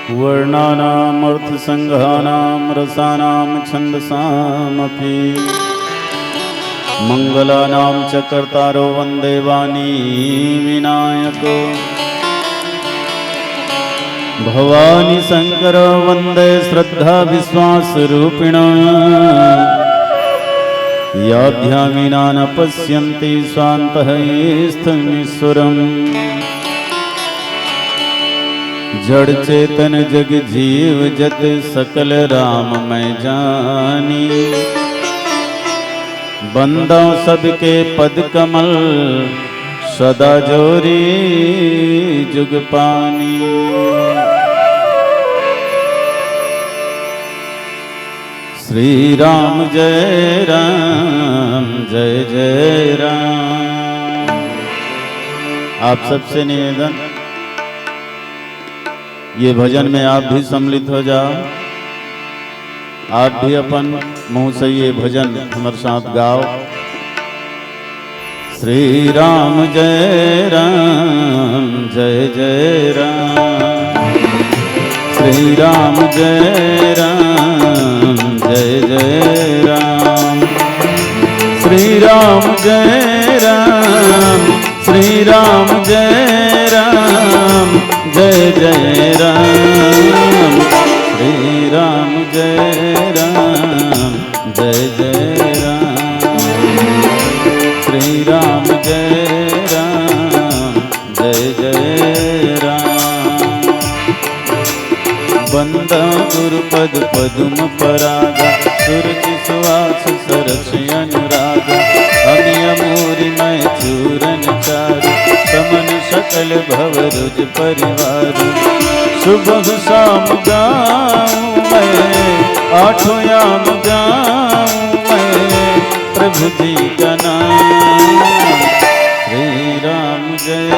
वर्णानामर्थसंघानां रसानां छन्दसामपि मंगलानां च कर्तारो वन्दे वाणी विनायको भवानी शंकर वन्दे श्रद्धा विश्वासरूपिण याध्यामिना न पश्यन्ति स्वान्तः स्थमीश्वरम् जड़ चेतन जग जीव जत सकल राम मैं जानी बंदा सबके पद कमल सदा जोरी जुग पानी। श्री राम जय जय राम। आप सबसे निवेदन, ये भजन में आप भी सम्मिलित हो जाओ। आप भी अपन मुंह से ये भजन हमारे साथ गाओ। श्री राम जय जय राम। श्री राम जय जय राम। श्री राम जय श्री राम जय जय जय राम। श्री राम जय जय राम। श्री राम जय जय राम। बंदा गुरुपद पदुम परागा सुरचि सुवास सरस अनुराग अमिय मूरि मैं चूरन चारु समन सकल भवरुज परिवार। सुबह शाम गाऊं मैं आठों याम गाऊं मैं प्रभु जी का नाम। श्री राम जय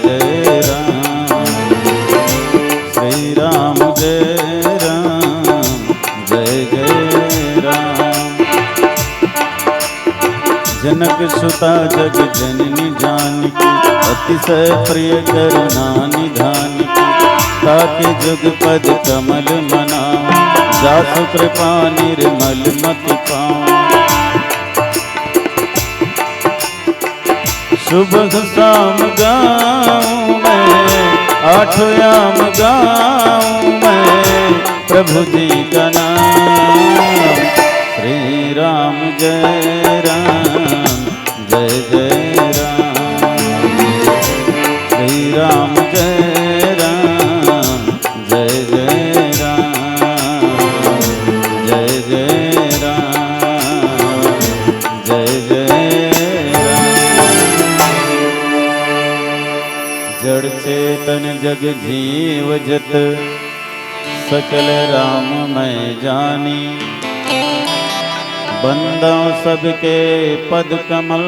जय राम। श्री राम जय जय राम। जनक सुता जग जननी जानकी अतिशय प्रिय करुणा निधान की ताकि जुग पद कमल मनाऊं जासु कृपा निर्मल मति पाऊं। सुबह शाम गाऊं मैं आठों याम गाऊं मैं प्रभु जी का नाम। श्री राम जय जय राम। श्री राम जय जय राम। जय जय राम। जय जय राम। जड़ चेतन जग जीव जत सकल राम मैं जानी बंदा सबके पद कमल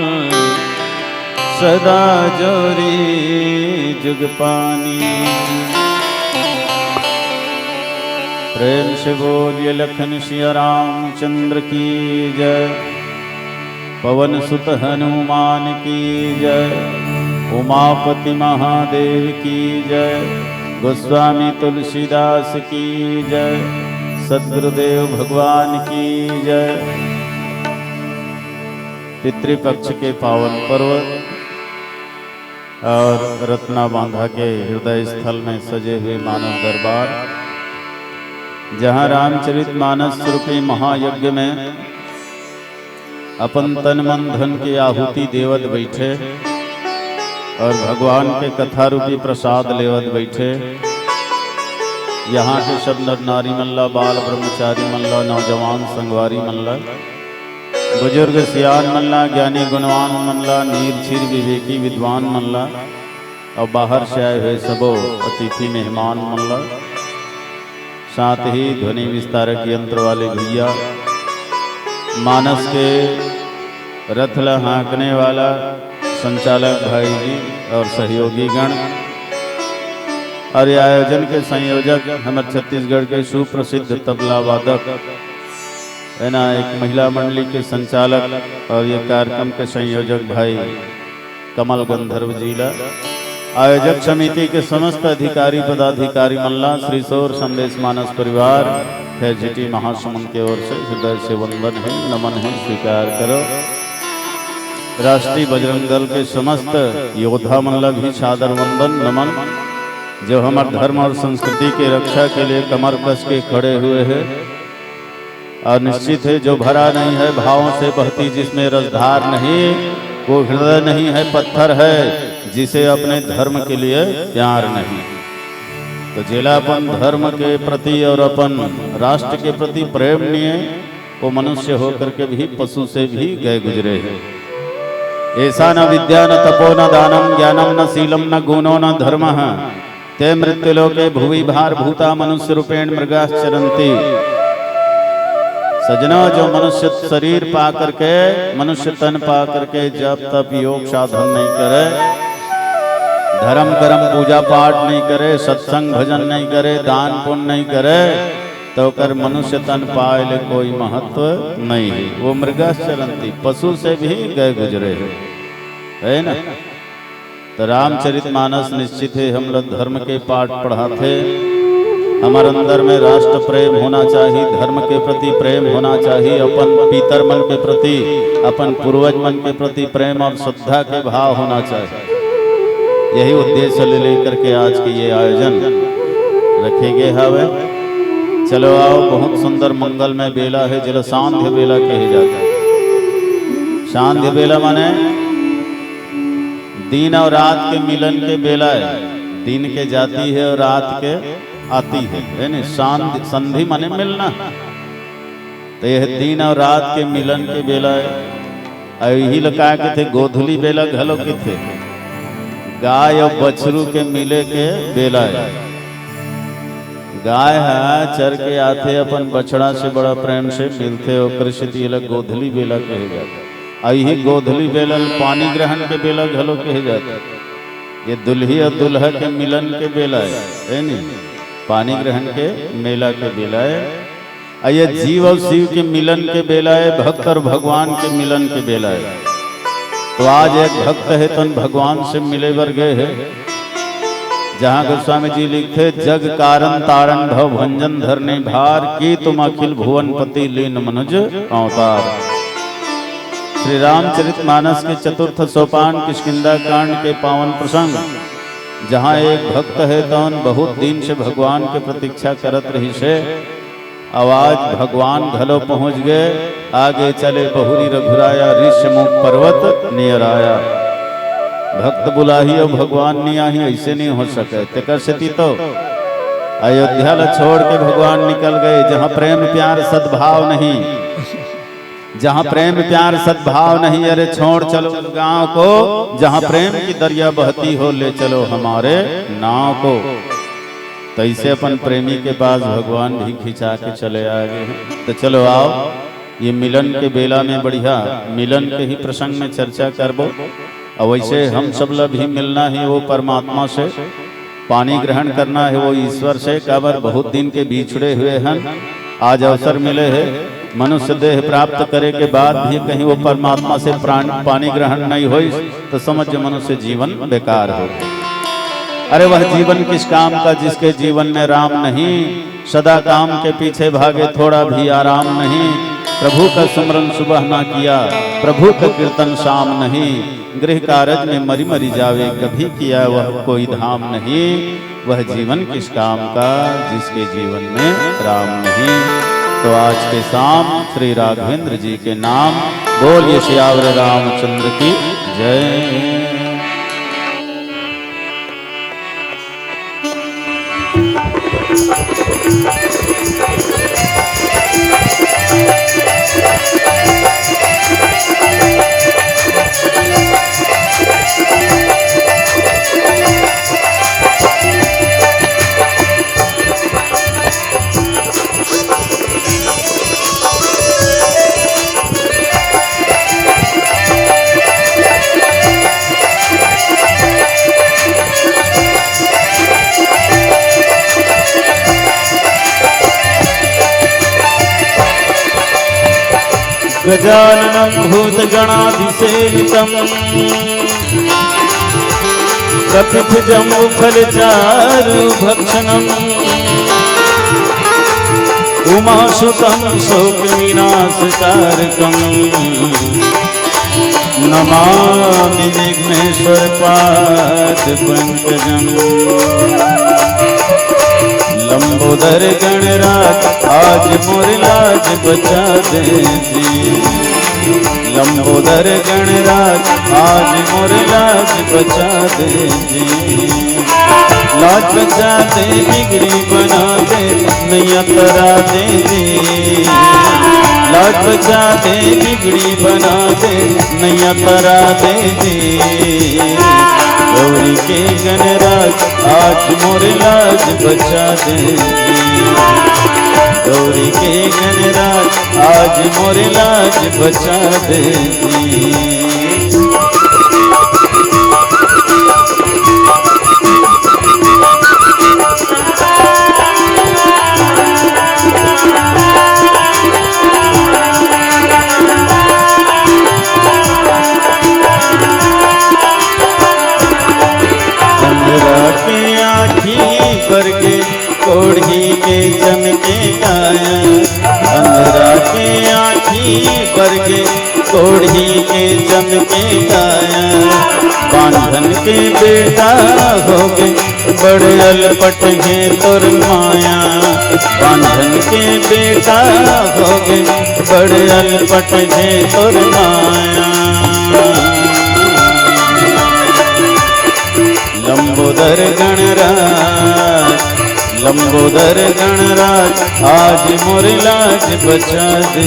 सदा जोरी जुग पानी। प्रेम से बोलिए लखन सिया रामचंद्र की जय। पवन सुत हनुमान की जय। उमापति महादेव की जय। गोस्वामी तुलसीदास की जय। सद्गुरुदेव भगवान की जय। पितृपक्ष के पावन पर्व और रत्ना बांधा के हृदय स्थल में सजे हुए मानस दरबार, जहाँ रामचरित मानस रूपी महायज्ञ में अपन तन मन धन की आहुति देवत बैठे और भगवान के कथा रूपी प्रसाद लेवत बैठे। यहाँ के सब नर नारी मल्ला, बाल ब्रह्मचारी मल्ला, नौजवान संगवारी मल्ला, बुजुर्ग सियान मल्ला, ज्ञानी गुणवान मल्ला, नीरछीर विवेकी विद्वान मल्ला और बाहर से आए हुए सबो अतिथि मेहमान मल्ला, साथ ही ध्वनि विस्तारक यंत्र वाले भैया, मानस के रथ हाँकने वाला संचालक भाई जी और सहयोगी गण और ये आयोजन के संयोजक हमारे छत्तीसगढ़ के सुप्रसिद्ध तबला वादक है ना, एक महिला मंडली के संचालक और ये कार्यक्रम के संयोजक भाई कमल गंधर्व जिला आयोजक समिति के समस्त अधिकारी पदाधिकारी मल्ला श्री सौर संदेश मानस परिवार खैरजीटी महासमुंद की ओर से हृदय से वंदन है, नमन है, स्वीकार करो। राष्ट्रीय बजरंग दल के समस्त योद्धा मल्ला भी सादर वंदन नमन, जो हमारे धर्म और संस्कृति की रक्षा के लिए कमर कस के खड़े हुए हैं। और निश्चित है जो भरा नहीं है भावों से बहती, जिसमें रसधार नहीं, वो हृदय नहीं है, पत्थर है, जिसे अपने धर्म के लिए प्यार नहीं। तो जिला अपन धर्म के प्रति और अपन राष्ट्र के प्रति प्रेम नहीं है, वो मनुष्य होकर के भी पशु से भी गए गुजरे हैं। ऐसा न विद्या न तपो न दानम ज्ञानम न शीलम न गुणो न धर्म ते मृत्युलोके भुवि भार भूता मनुष्य रूपेण मृगाश्चरन्ति। सजना, जो मनुष्य शरीर पा करके, मनुष्य तन पा करके जब तब योग साधन नहीं करे, धर्म कर्म पूजा पाठ नहीं करे, सत्संग भजन नहीं करे, दान पुण्य नहीं करे, तो कर मनुष्य तन पाए ले कोई महत्व नहीं है। वो मृगाश्चरन्ति, पशु से भी गए गुजरे है ना। तो रामचरितमानस निश्चित है हम लोग धर्म के पाठ पढ़ाते। हमारे अंदर में राष्ट्र प्रेम होना चाहिए, धर्म के प्रति प्रेम होना चाहिए, अपन पितर मन के प्रति, अपन पूर्वज मन के प्रति प्रेम और श्रद्धा के भाव होना चाहिए। यही उद्देश्य ले लेकर के आज के ये आयोजन रखे गए हवे। चलो आओ, बहुत सुंदर मंगलमय बेला है, जिला सांध्य बेला कहे जाता है। सांध्य बेला माने दिन और रात के मिलन के बेला है। दिन के जाती है और रात के आती है ना। संधि माने मिलना, तो यह दिन और रात के मिलन के बेला है। यही लगा के थे गोधुली बेला घलो के थे, गाय और बछरू के मिले के बेला है। गाय है चर के आते अपन बछड़ा से बड़ा प्रेम से मिलते हो, कृषि गोधली बेला कहे जाता। यही गोधली बेला पानी ग्रहण के बेला घलो कहे जाता। ये दुल्ही और दुल्हा के मिलन के बेला है नहीं, पानी ग्रहण के मेला के बेला है। ये जीव और शिव के मिलन के बेला है, भक्त और भगवान के मिलन के बेला है। तो आज एक भक्त है तन भगवान से मिले बर गए है, जहाँ गोस्वामी जी लिखते जग कारण तारण भव भंजन धरने भार की तुम अखिल भुवन पति लीन मनुज अवतार। श्री रामचरितमानस के चतुर्थ सोपान किष्किंधा कांड के पावन प्रसंग, जहाँ एक भक्त है तौन बहुत दिन से भगवान के प्रतीक्षा करत रही से। आवाज भगवान घलो पहुँच गए, आगे चले बहुरी रघुराया, ऋषमुख पर्वत नियर आया। भक्त बुलाही और भगवान नहीं आही, ऐसे नहीं हो सके। तेकर स्थिति तो अयोध्या ला छोड़ के भगवान निकल गए, जहाँ प्रेम प्यार सद्भाव नहीं, जहाँ प्रेम प्यार सद्भाव नहीं। अरे छोड़ चलो गांव को, जहाँ प्रेम की दरिया बहती हो, ले चलो हमारे नाव को। तो ऐसे अपन प्रेमी के पास भगवान भी खिंचा के चले आ गए। तो चलो आओ, ये मिलन के बेला में बढ़िया मिलन के ही प्रसंग में चर्चा करबो। और वैसे हम सब लोग भी मिलना है वो परमात्मा से, पानी ग्रहण करना है वो ईश्वर से। काबर बहुत दिन के बिछड़े हुए हैं, आज अवसर मिले है। मनुष्य देह प्राप्त करे के बाद भी कहीं वो परमात्मा से पानी ग्रहण नहीं हो, तो समझ मनुष्य जीवन बेकार हो। अरे वह जीवन किस काम का जिसके जीवन में राम नहीं, सदा काम के पीछे भागे थोड़ा भी आराम नहीं। प्रभु का सुमरन सुबह ना किया, प्रभु का कीर्तन शाम नहीं। गृह कारज में मरी मरी जावे, कभी किया वह कोई धाम नहीं। वह जीवन किस काम का जिसके जीवन में राम नहीं। तो आज के शाम श्री राघवेंद्र जी के नाम बोलिए श्यावर रामचंद्र की जय। गजाननं भूतगणाधिसेवितं कथित जम्बु फल चारु भक्षणम उमासुतं शोक विनाशकारकम् नमामि विघ्नेश्वर पाद पंकजम्। लंबोदर गणराज आज मोर लाज बचा दे जी। लंबोदर गणराज आज मोर लाज बचा दे जी। लाज बचा दे बिगड़ी बना दे नैया तरा दे जी। लाज बचा दे बिगड़ी बना दे नैया तरा दे जी। गौरी के गणराज आज मोर लाज बचा दे जी। गौरी के गणराज आज मोर लाज बचा दे जी। करके कोढ़ी के चमके काया। अंधरा के आँखी करके कोढ़ी के चमके काया। बांधन के बेटा हो गए बड़े अलपट है तोर माया। बांधन के बेटा हो गए बड़े अलपट है तोर माया। लंबोदर गणराज लंबोदर गणराज आज मोर लाज बचा दे।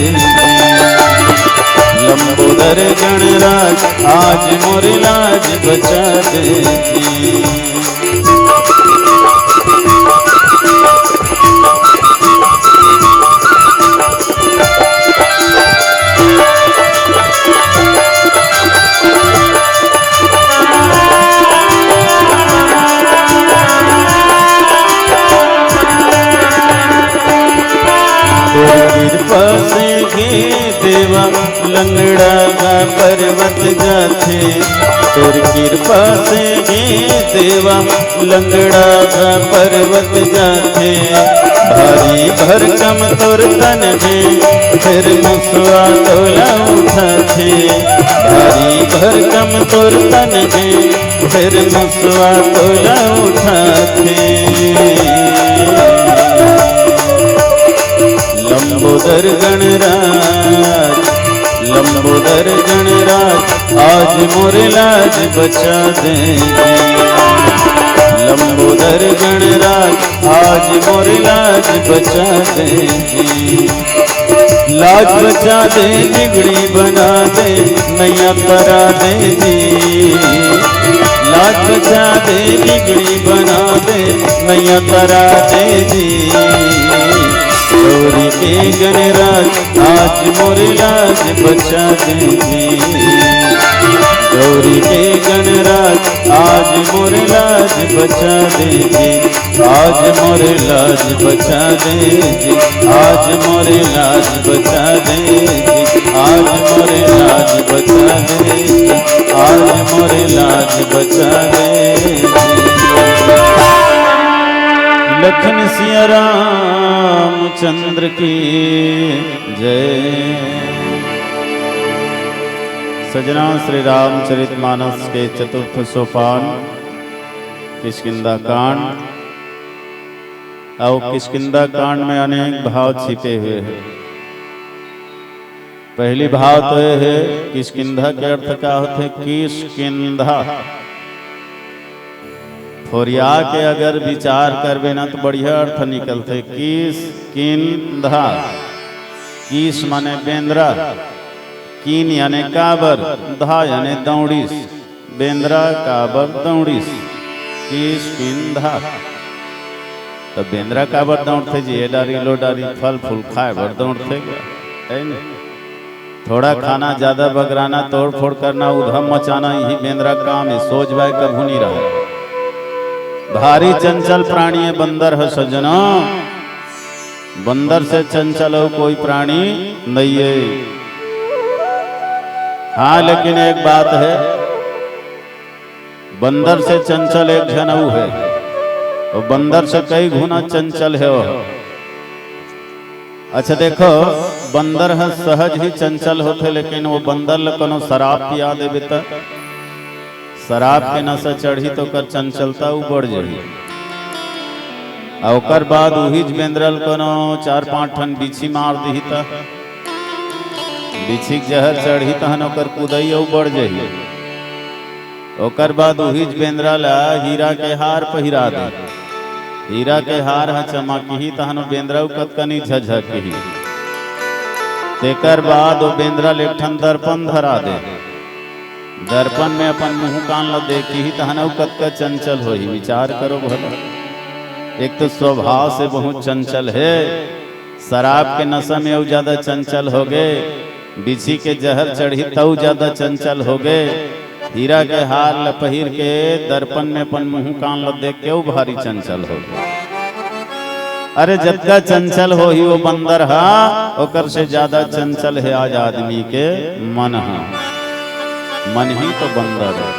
लंबोदर गणराज आज मोर लाज बचा दे। कृपा से गे देवा लंगड़ा का पर्वत जाथे। तोर कृपा से गे देवा लंगड़ा का पर्वत जाथे। भारी भरकम तोर तन है फिर मुसवा तोला उठाथे। भारी भरकम तोर तन है फिर मुसवा तोला उठाथे। लंबोदर गणराज लंबोदर गणराज आज मोर लाज बचा दे। लंबोदर गणराज आज मोर लाज बचा दे। लाज बचा दे बिगड़ी बना दे नैया तरा दे जी। लाज बचा दे बिगड़ी बना दे नैया तरा दे जी। गौरी के गणराज आज मोर लाज बचा दे जी। गौरी के गणराज आज मोर लाज बचा दे जी। आज मोर लाज बचा दे जी। आज मोर लाज बचा दे जी। आज मोर लाज बचा दे जी। आज मोर लाज बचा दे जी। लखन सिया रामचंद्र की जय। सजना श्री रामचरितमानस के चतुर्थ सोपान किष्किंधा कांड। और किष्किंधा कांड में अनेक भाव छिपे हुए हैं। पहली भाव तो यह है किष्किंधा के अर्थ क्या होते हैं? किष्किंधा फोरिया के अगर विचार करबे ना तो बढ़िया अर्थ निकलते। किष्किंधा किस माने बेंद्रा, कीन यानी काबर, धा यानी दौड़ीस, बेंद्रा काबर दौड़ीस, किष्किंधा। तो बेंद्रा काबर दौड़ते जी डारी लो डारी फल फूल खाए बर दौड़ते है न। थोड़ा खाना ज्यादा बगराना तोड़ फोड़ करना उधम मचाना यही बेंद्रा काम है। सोच भाई कभू नहीं रहा। भारी चंचल प्राणी है बंदर है सजना। बंदर से चंचल हो कोई प्राणी नहीं है। हाँ लेकिन एक बात है, बंदर से चंचल एक जनऊ है, और बंदर से कई गुना चंचल है वो। अच्छा देखो, बंदर है सहज ही चंचल होते, लेकिन वो बंदर ल कोनो शराब पिया देवे त शराब के नशा चढ़ी तो कर चंचलता बढ़ जाही। और बाद वही बेंद्रल कोनो 4-5 ठन बिछी मार दी त बिछी जहर चढ़ी तहन ओकर कुदई बढ़ जाही। ओकर बाद वही बेंद्रल हीरा के हार पहिरा दे, हीरा के हार है चमकही तहन बेंद्रऊ कतकनी झझकही। तेकर बाद वो बेंद्रल एक ठन दर्पण धरा दे, दर्पण में अपन मुंह कान ल देखी तहन कतका चंचल होही। विचार करो भला, एक तो स्वभाव से बहुत चंचल है, शराब के नशा में और ज्यादा चंचल हो गए, बिछी के जहर चढ़ी तऊ ज्यादा चंचल हो गए, हीरा के हार ल पहिर के दर्पण में अपन मुंह कान ल देख के भारी चंचल हो गए। अरे जतका चंचल हो ही वो बंदर हा, ओकर से ज्यादा चंचल है आज आदमी के मन हा। मन ही तो बंदर है।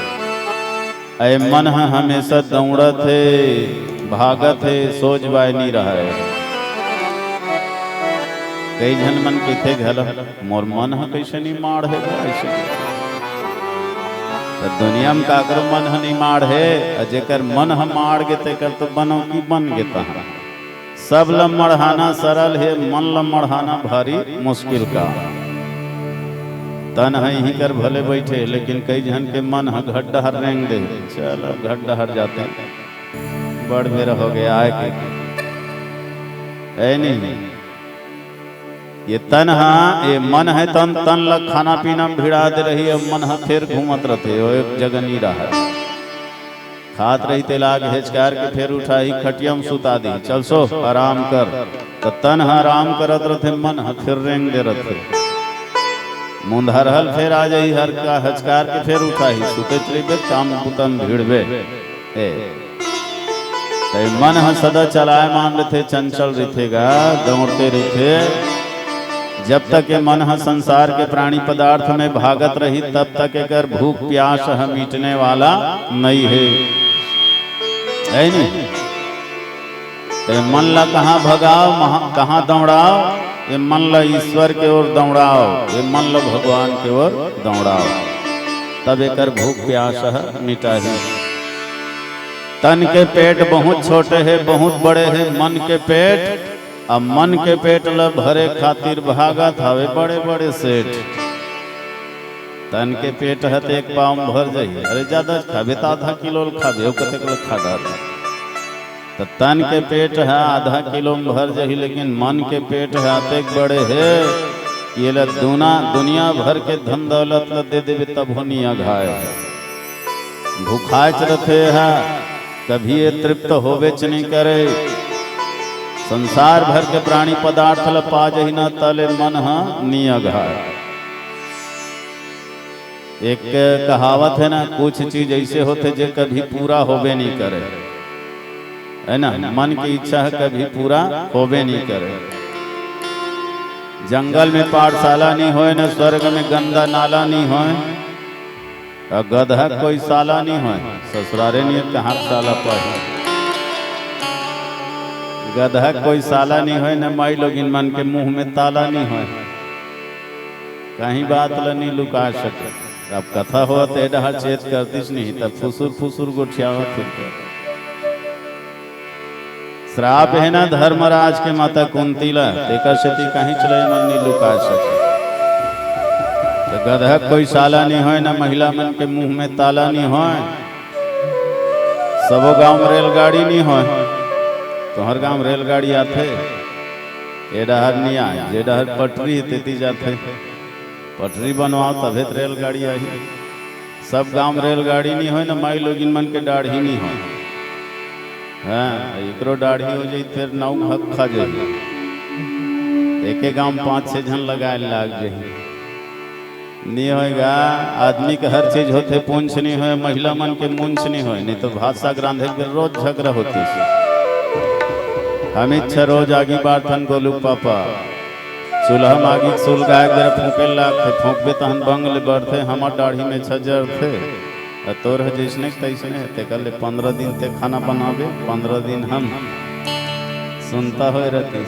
अय मन हा हमेशा दौड़त है, भागत है, सोच बाय नहीं रहा है। कई जन मन कहते घल मोर मन हा कैसे नहीं मार है, ऐसे तो दुनिया में काकर मन ह नहीं मार है, जेकर मन ह मार गे तेकर तो बनो की बन गे तहाँ। सब ल मढ़ाना सरल है, मन ल मढ़ाना भारी मुश्किल का। तन है ही कर भले बैठे, लेकिन कई जन के मन ह घड्डहर रेंग दे, चलो घड्डहर जाते बड़ मेरा हो गया आए के ऐ नहीं। ये तन हा ये मन है, तन तन ल खाना पीना भिड़ा दे रही है, मन हा फिर घूमत रहते, वो एक जगह नहीं रहा। खात रही तेलाग हेचकार के फिर उठाई खटिया में सुता दी, चल सो आराम कर। तो तन हा आराम करत रहते, मन हा फिर रेंग दे रहते। मुंधर हल फिर आ जाई, हर का हचकार के फिर उठाई, सुते चलेबे काम पुतम भिड़बे। तो मन हा सदा चलाए मान रहते, चंचल रहतेगा, दौड़ते रहते। जब तक ये मन है संसार के प्राणी पदार्थ में भागत रही, तब तक एकर भूख प्यास है मिटने वाला नहीं है नहीं। तो मन ला कहाँ भगाओ, कहाँ दौड़ाओ, ये मन ला ईश्वर के ओर दौड़ाओ, ये मन ला भगवान के ओर दौड़ाओ, तब एकर भूख प्यास है मिटाही। तन के पेट बहुत छोटे है, बहुत बड़े है मन के पेट। अब मन के पेट ल भरे खातिर भागत हवे बड़े बड़े सेठ। तन के पेट है तो एक पाव में भर जाइए, अरे ज्यादा खाबे तो आधा किलो खाबे, कतेक खा डाल। तो तन के पेट है आधा किलो में भर जाही, लेकिन मन के पेट है अतेक बड़े है, ये ल दुनिया भर के धन दौलत ल दे देवे तब हो नहीं अघाए। भूखाच रथे है, कभी ये तृप्त होवे च नहीं करे। संसार भर के प्राणी पदार्थ ल पा जही न, तले मन हा नहीं अघाए। एक कहावत है ना, कुछ चीज ऐसे होते जो कभी पूरा होवे नहीं करे, है ना। मन की इच्छा है कभी पूरा होवे नहीं करे। जंगल में पाठशाला नहीं होए, न स्वर्ग में गंदा नाला नहीं होए, और गधा कोई साला नहीं होए, ससुरारे नहीं कहाँ साला पढ़े। गधा कोई साला नहीं होए, न माई लोगिन मन के मुंह में ताला नहीं होए, कहीं बात ल नहीं लुका सके। अब कथा हो तो एडा चेत करतीस नहीं, तब फुसुर फुसुर गोठियावा फिर। श्राप है ना धर्मराज के माता कुंती ला, तेकर सेती कहीं चले मन नहीं लुका सके। तो गधा कोई साला नहीं होए, ना महिला मन के मुंह में ताला नहीं होए, सबो गांव में रेलगाड़ी नहीं होए। तो हर गांव रेलगाड़ी आते, ये डहर नहीं आए, जे डहर पटरी तेती जाते, पटरी बनवाओ तबे तो रेलगाड़ी आई। सब गांव में रेलगाड़ी नहीं हो, ना माई लोगिन मन के दाढ़ी नहीं हो। हाँ एकरो दाढ़ी हो जाए फिर नाव हक खा जाए, एक गांव में 5-6 जन लगाए लाग जाए। नहीं होएगा, आदमी के हर चीज होते पूंछ नहीं हो, महिला मन के मूंछ नहीं हो, नहीं तो भात साग रांधे के रोज झगड़ा होती। हम इच्छा रोज आगी बार्थन गोलू पापा, चूल्हा मागी सुल गाय जरा फूके लाग थे, फूकबे तहन बंगले बढ़ते, हमार दाढ़ी में छजर थे। तोर जैसने तैसने है कल 15 दिन ते खाना बनाबे 15 दिन हम सुनता हो रहती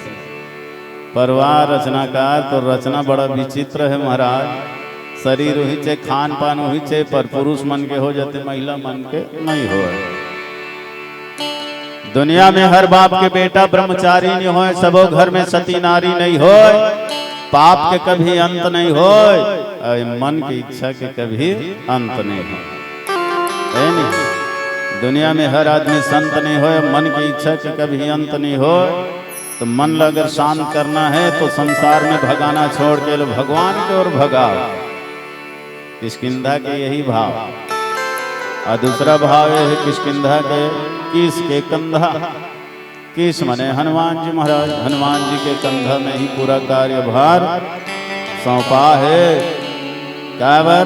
परवाह रचनाकार। तो रचना बड़ा विचित्र है महाराज। शरीर हुई चे खान पान हुई चे पर पुरुष मन के हो जाते महिला मन के नहीं हो। दुनिया में हर बाप के बेटा ब्रह्मचारी नहीं हो, सबो घर में सती नारी नहीं हो, पाप के कभी अंत नहीं हो, मन की इच्छा के कभी अंत नहीं हो। है नहीं? दुनिया में हर आदमी संत नहीं हो, मन की इच्छा के कभी अंत नहीं हो। तो मन अगर शांत करना है तो संसार में भगाना छोड़ के लो भगवान की ओर भगाओ। किष्किंधा के यही भाव। और दूसरा भाव है किष्किंधा के किस के कंधा। किस मने हनुमान जी महाराज। हनुमान जी के कंधा में ही पूरा कार्यभार सौंपा है। काबर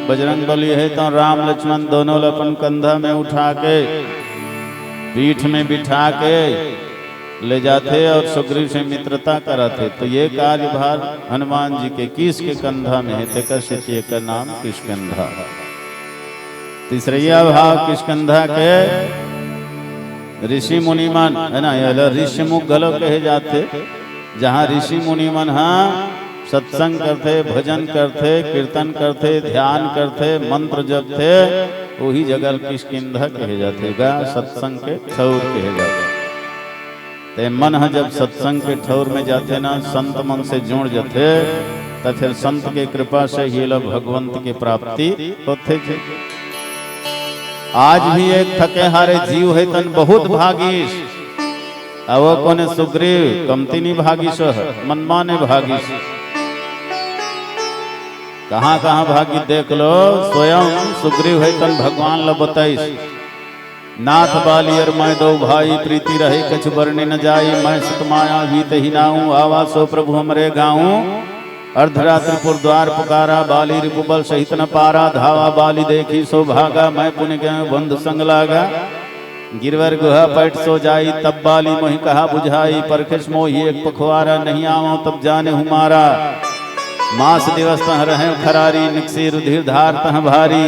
बजरंग बली है तो राम लक्ष्मण दोनों अपन कंधा में उठा के पीठ में बिठा के ले जाते और सुग्रीव से मित्रता कराते। तो ये कार्यभार हनुमान जी के किस के कंधा में है, तेकसित का नाम किष्किंधा। तीसरा भाव किष्किंधा के ऋषि मुनिमन है ना, ऋषि मुख गलो कहे जाते। जहाँ ऋषि मुनिमन हाँ सत्संग करते, भजन करते, कीर्तन करते, ध्यान करते, मंत्र जपते, वही जगह किष्किंधा कहे जाते। गा सत्संग के ठौर कहे जाते। ते मन है जब सत्संग के ठौर में जाते ना, संत मन से जुड़ जाते, तो फिर संत के कृपा से ही लोग भगवंत की प्राप्ति होते थे। आज भी एक थके हारे जीव है तन बहुत भागीश। अब कोने सुग्रीव कमतिनी भागीश है, मनमाने भागीश। कहाँ कहाँ भागी देख लो। स्वयं सुग्रीव है तन भगवान लो बताइस। नाथ बाली और मैं दो भाई प्रीति रहे कछु बरने न जाई। मैं सतमाया बीत ही नाऊं आवा सो प्रभु हमरे गाऊं। अर्धरात्रिपुर द्वार पुकारा बाली रिपुबल सहित न पारा। धावा बाली देखी सो भागा मैं पुण्य गए बंधु संग लागा। गिरवर गुहा पैठ सो जाई तब बाली मोहि कहा बुझाई। परखिस मोहि एक पखवारा नहीं आवो तब जाने हुमारा। मास दिवस तह रहे खरारी निकसी रुधिर धार तह भारी।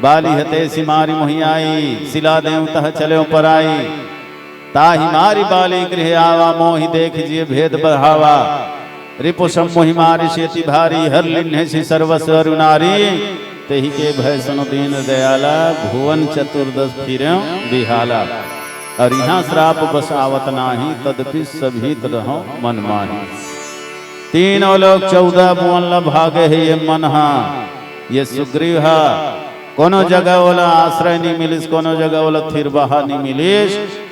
बाली हते सिमारी मोहि आई सिला देव तह चलो पराई। ताहि मारी बाली गृह आवा मोहि देख जिय भेद बढ़ावा। रिपुषम मोहि मारि शेति भारी हर लिन्हे सी सर्वस्व नारी। तेहि के भय सुनो दीन दयाला भुवन चतुर्दश फिरे बिहाला। और यहाँ श्राप बस आवत नाही तदपि सभी रहो मन माही। तीनों लोग 14 भुवन ला भागे है ये मन हा। ये सुग्रीव हा कोनो जगह वाला आश्रय नहीं मिलिस, कोनो जगह वाला थिर बहा नहीं मिलिस।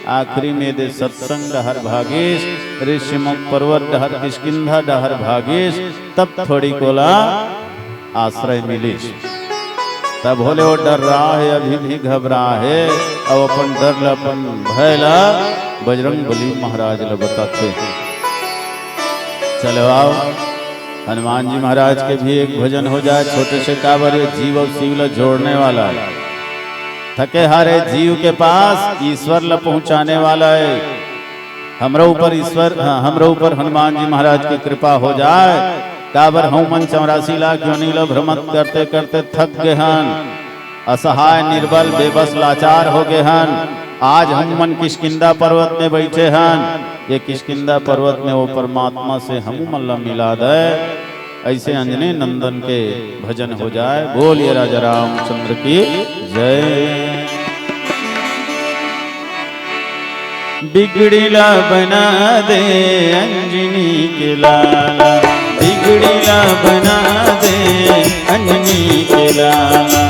आखिरी में दे सत्संग डहर भागीस, ऋषिमुख पर्वत डहर किष्किंधा डहर भागीस। तब थोड़ी कोला आश्रय मिलिस। तब बोले वो डर रहा है अभी भी घबरा है। अब अपन डर ला अपन भय ला बजरंग बली महाराज ला बताते। चलो आओ हनुमान जी महाराज के भी एक भजन हो जाए। छोटे से काबर जीव और शिव ला जोड़ने वाला है। थके हारे जीव के पास ईश्वर ला पहुंचाने वाला है। हमरो ऊपर ईश्वर हमरो ऊपर हनुमान जी महाराज की कृपा हो जाए। काबर हूँ मन 84 लाख योनि ला भ्रमण करते करते थक गए हन। असहाय निर्बल बेबस लाचार हो गए हन। आज हम मन किष्किंधा पर्वत में बैठे हन। ये किष्किंधा पर्वत में वो परमात्मा से हम मल्ला मिला दे। ऐसे अंजनी नंदन के भजन हो जाए। बोलिए राजा रामचंद्र की जय। बिगड़ीला बना दे अंजनी के लाला। बिगड़ीला बना दे अंजनी के लाला।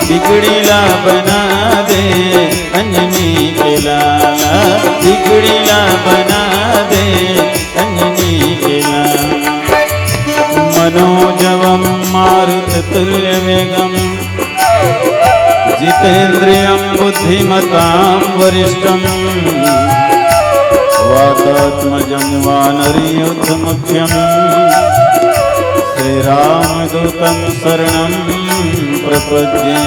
बिगड़ीला बना दे अंजनी के लाला। बिगड़ीला बना दे अंजनी के लाला। मनोजवम मारुततुल्य वेगम जितेन्द्रियं बुद्धिमतां वरिष्ठं। वातात्मजं वानरयुद्धमुख्यं श्रीरामदूतं शरणं प्रपद्ये।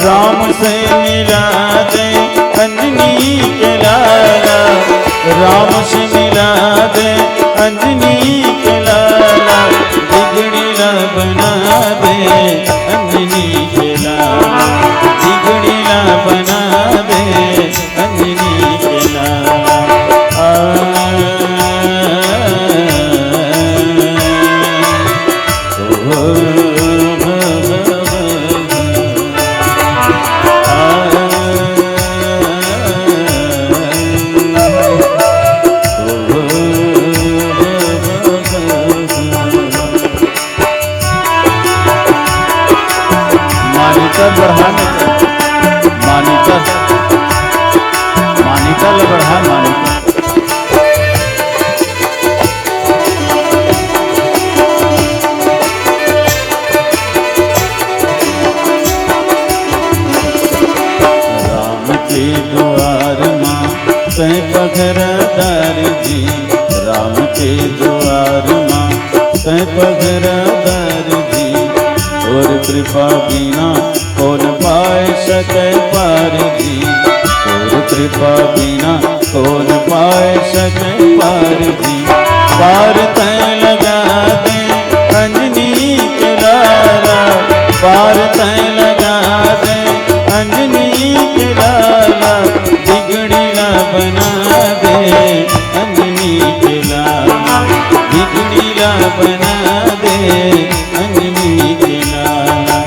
राम से मिला दे अंजनी के लाला। राम से मिला दे अंजनी के लाला। बिगड़ीला बना दे अंजनी के के द्वार माँ कहीं पगरदार जी, राम के द्वार माँ कहीं पगरदार जी। और कृपा बिना कौन पाए सके पार जी, और कृपा बिना कौन पाए सके पार जी। पार तय लगा दे अंजनी के लाला, पार तय लगा दे अंजनी के लाला, बिगड़ीला बना दे अंजनी के लाला, बिगड़ीला बना दे अंजनी के लाला।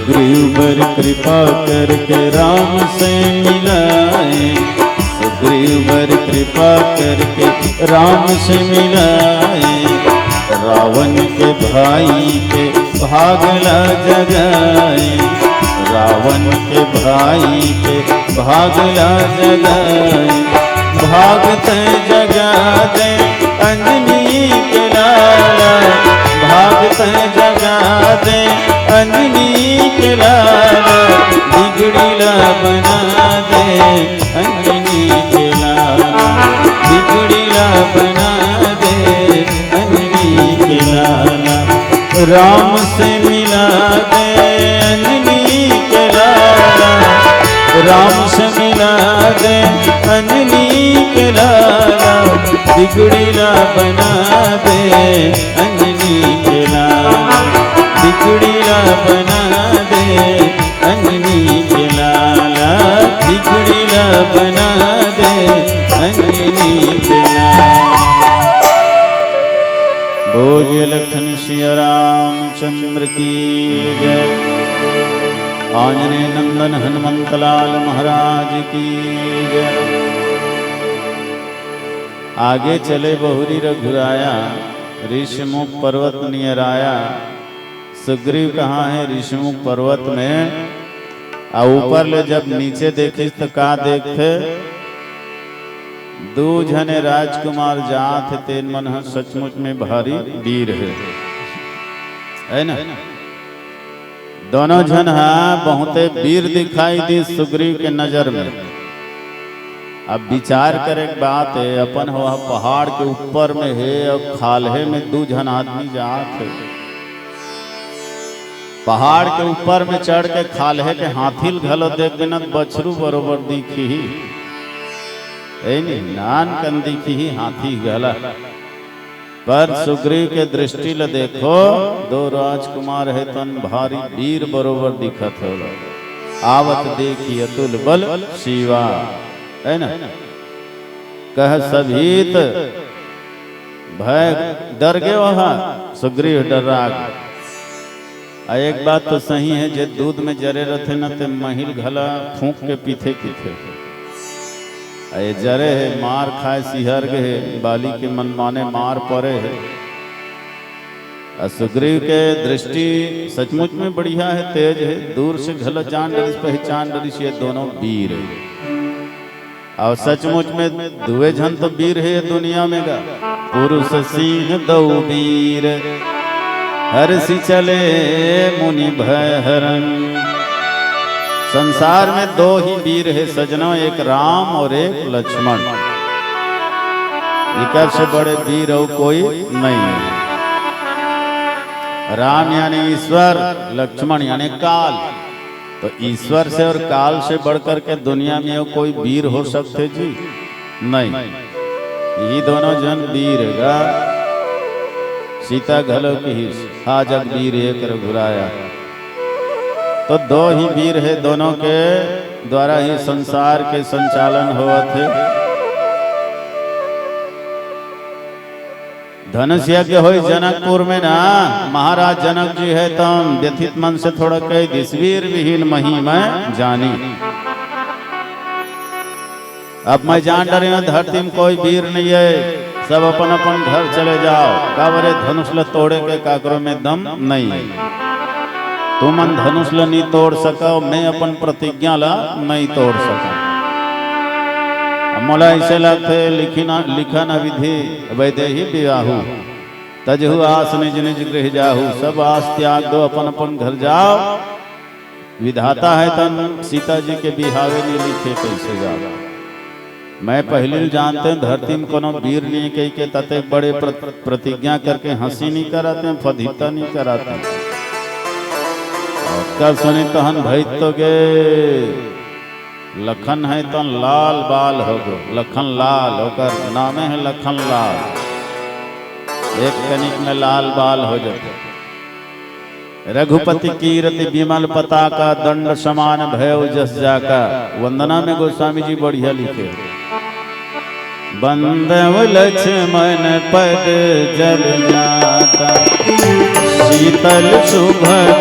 सुग्रीव कृपा करके राम से मिलाए, सुग्रीव कृपा करके राम से मिलाए। रावण के भाई के भागला जगाए, रावण के भाई के भागला जगाए। भागते जगा दे अंजनी के लाला, भागते जगा दे अंजनी के लाला, बिगड़ीला बना दे अंजनी के लाला, बिगड़ीला बना दे अंजनी के लाला। राम से मिला दे अंजनी के लाला, राम से मिला दे अंजनी के लाला, बिगड़ीला बना दे अंजनी के लाला, बिगड़ीला बना दे अंजनी के लाला, बिगड़ीला बना दे अंजनी के लाला। बोलिए लखन सिया रामचंद्र की जय। आंजनेय नंदन हनुमंतलाल महाराज की जय। आगे चले बहुरी रघुराया, ऋषिमुख पर्वत नियर आया। सुग्रीव कहाँ है? ऋषिमुख पर्वत में। आ ऊपर ले जब नीचे देखी तो का देखते? दो जने राजकुमार जात तेन मन सचमुच में भारी वीर है ना? दोनों जन बहुते वीर दिखाई दी सुग्रीव के नजर में। अब विचार करे बात है, अपन हुआ पहाड़ के ऊपर में है और खाल्हे में दो जन आदमी जात है। पहाड़ के ऊपर में चढ़ के खाल्हे के हाथी घलो देख बिना बछरू बरोबर दिखी ही नान कन दिखी ही हाथी गला। पर सुग्रीव के दृष्टि ल देखो, दो राजकुमार है तन भारी वीर बरोबर दिखत हो। आवत देखी अतुल बल शिवा, है ना? कह सभीत भय डर गए वहां, सुग्रीव डरा। एक बात तो सही है, जे दूध में जरे रहते न ते महिल घला फूंक के पीथे पीथे। ये जरे है मार खाए सिहर गए, बाली के मनमाने मार पड़े है। सुग्रीव के दृष्टि सचमुच में बढ़िया है, तेज है। दूर से घला जान डरिस पहचान डरिस, ये दोनों वीर है। और सचमुच में दुए जन तो वीर है दुनिया में गा। पुरुष सिंह दो वीर, हर्षि चले मुनि भय हरन। संसार में दो ही वीर है सजनों, एक राम और एक लक्ष्मण। इकर से बड़े वीर और कोई नहीं है। राम यानी ईश्वर, लक्ष्मण यानी काल। तो ईश्वर से और काल से बढ़कर के दुनिया में कोई वीर हो सकते जी? नहीं। ये दोनों जन वीर गा। सीता घलो की हा जग वीर एक रघुराया। तो दो ही वीर है, दोनों के द्वारा ही संसार के संचालन हुआ थे। धनुष यज्ञ हो जनकपुर में ना, महाराज जनक जी है तम व्यथित मन से थोड़ा कह दिसवीर विहीन मही मैं जानी। अब मैं जान डरे हूं धरती में कोई वीर नहीं है, सब अपन अपन घर चले जाओ। कावरे धनुष ल तोड़े के काकरों में दम नहीं है, तुम धनुष ल नहीं तोड़ सको, मैं अपन प्रतिज्ञा ला नहीं तोड़ सका। मोला ऐसे लगते लिखा न विधि वैदेही विवाहु, तजहु आस निज निज गृह जाहु। सब आस त्याग दो, अपन अपन घर जाओ। विधाता है तन सीता जी के बिहावे नहीं लिखे कैसे जाओ। मैं पहले जानते हैं धरती में कोनो वीर नहीं कही के तते बड़े प्रतिज्ञा करके हंसी नहीं कराते, फधिता नहीं कराते। कल सुनी तहन भई तो गे लखन है तो लाल बाल हो गो, लखन लाल होकर नामे है लखन लाल, एक कनिक में लाल बाल हो जाते। रघुपति कीरति विमल पताका, दंड समान भय जस जाका। वंदना में गोस्वामी जी बढ़िया लिखे, बंदव लक्ष्मण पद जल जाता, शीतल सुभग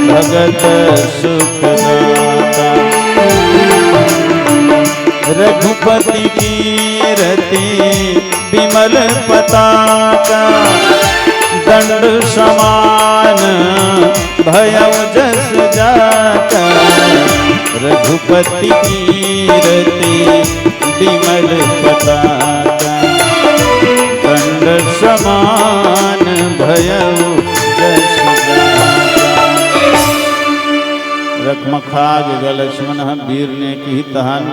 भगत सुख दाता। रघुपति कीरति विमल पताका, दंड समान भयउ जस जाता। रघुपति कीरति विमल पताका, दंड समान भयउ जस जाता। रखमखाग लक्ष्मण वीर ने की तहन।